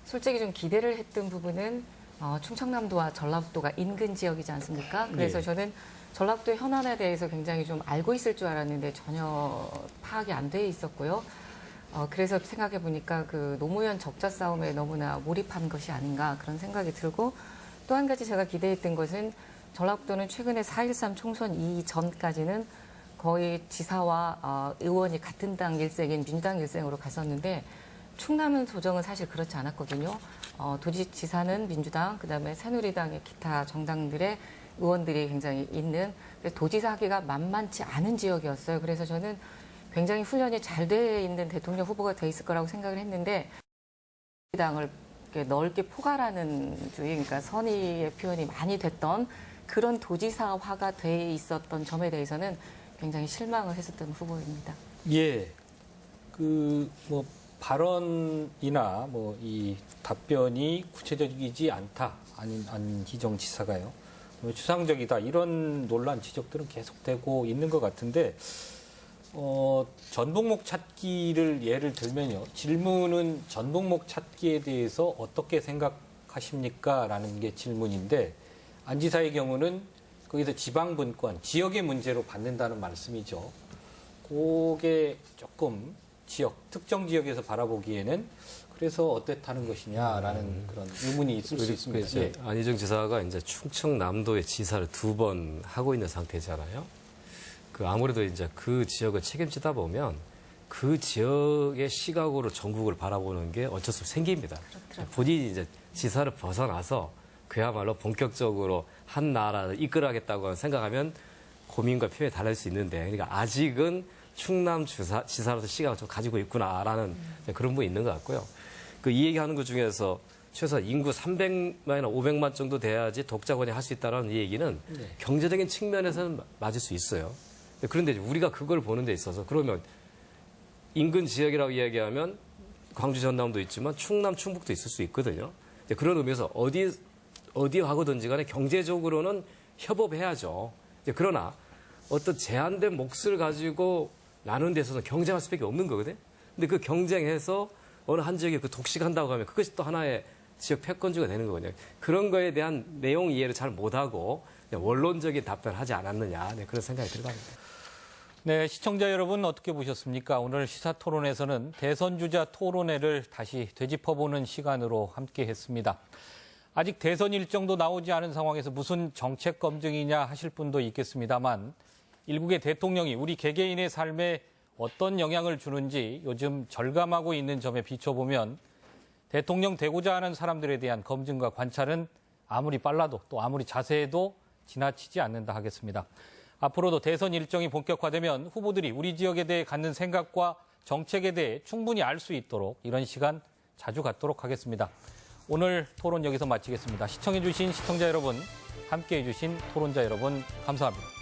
솔직히 좀 기대를 했던 부분은 충청남도와 전라북도가 인근 지역이지 않습니까? 그래서 저는 전라북도 현안에 대해서 굉장히 좀 알고 있을 줄 알았는데 전혀 파악이 안 돼 있었고요. 그래서 생각해 보니까 그 노무현 적자 싸움에 너무나 몰입한 것이 아닌가 그런 생각이 들고 또 한 가지 제가 기대했던 것은 전라북도는 최근에 4.13 총선 이전까지는 거의 지사와 의원이 같은 당 일색인 민주당 일색으로 갔었는데 충남 조정은 사실 그렇지 않았거든요. 도지지사는 민주당, 그다음에 새누리당의 기타 정당들의 의원들이 굉장히 있는 도지사 하기가 만만치 않은 지역이었어요. 그래서 저는 굉장히 훈련이 잘 돼 있는 대통령 후보가 돼 있을 거라고 생각을 했는데 당을 넓게 포괄하는 주의, 그러니까 선의의 표현이 많이 됐던 그런 도지사화가 돼 있었던 점에 대해서는 굉장히 실망을 했었던 후보입니다. 예, 발언이나 이 답변이 구체적이지 않다, 안희정 지사가요. 추상적이다 이런 논란 지적들은 계속되고 있는 것 같은데 전북목 찾기를 예를 들면요. 질문은 전북목 찾기에 대해서 어떻게 생각하십니까? 라는 게 질문인데 안 지사의 경우는 거기서 지방분권, 지역의 문제로 받는다는 말씀이죠. 그게 조금 특정 지역에서 바라보기에는 그래서 어땠다는 것이냐라는 그런 의문이 있을 수 있습니다. 예. 안희정 지사가 이제 충청남도의 지사를 2번 하고 있는 상태잖아요. 아무래도 이제 그 지역을 책임지다 보면 그 지역의 시각으로 전국을 바라보는 게 어쩔 수 없이 생깁니다. 그렇더라고요. 본인이 이제 지사를 벗어나서 그야말로 본격적으로 한 나라를 이끌어가겠다고 생각하면 고민과 표현이 달라질 수 있는데, 그러니까 아직은 충남 지사로서 시각을 좀 가지고 있구나라는 그런 부분이 있는 것 같고요. 이 얘기하는 것 중에서 최소한 인구 300만이나 500만 정도 돼야지 독자권이 할 수 있다는 이 얘기는 경제적인 측면에서는 맞을 수 있어요. 그런데 우리가 그걸 보는 데 있어서 그러면 인근 지역이라고 이야기하면 광주 전남도 있지만 충남 충북도 있을 수 있거든요. 그런 의미에서 어디 하고든지 간에 경제적으로는 협업해야죠. 그러나 어떤 제한된 몫을 가지고 나누는 데 있어서는 경쟁할 수밖에 없는 거거든요. 근데 그 경쟁해서 어느 한 지역에 독식한다고 하면 그것이 또 하나의 지역 패권주가 되는 거거든요. 그런 거에 대한 내용 이해를 잘 못하고 원론적인 답변을 하지 않았느냐, 그런 생각이 들어갑니다. 네, 시청자 여러분 어떻게 보셨습니까? 오늘 시사토론에서는 대선주자 토론회를 다시 되짚어보는 시간으로 함께했습니다. 아직 대선 일정도 나오지 않은 상황에서 무슨 정책 검증이냐 하실 분도 있겠습니다만 일국의 대통령이 우리 개개인의 삶에 어떤 영향을 주는지 요즘 절감하고 있는 점에 비춰보면 대통령 되고자 하는 사람들에 대한 검증과 관찰은 아무리 빨라도 또 아무리 자세해도 지나치지 않는다 하겠습니다. 앞으로도 대선 일정이 본격화되면 후보들이 우리 지역에 대해 갖는 생각과 정책에 대해 충분히 알 수 있도록 이런 시간 자주 갖도록 하겠습니다. 오늘 토론 여기서 마치겠습니다. 시청해주신 시청자 여러분, 함께해주신 토론자 여러분, 감사합니다.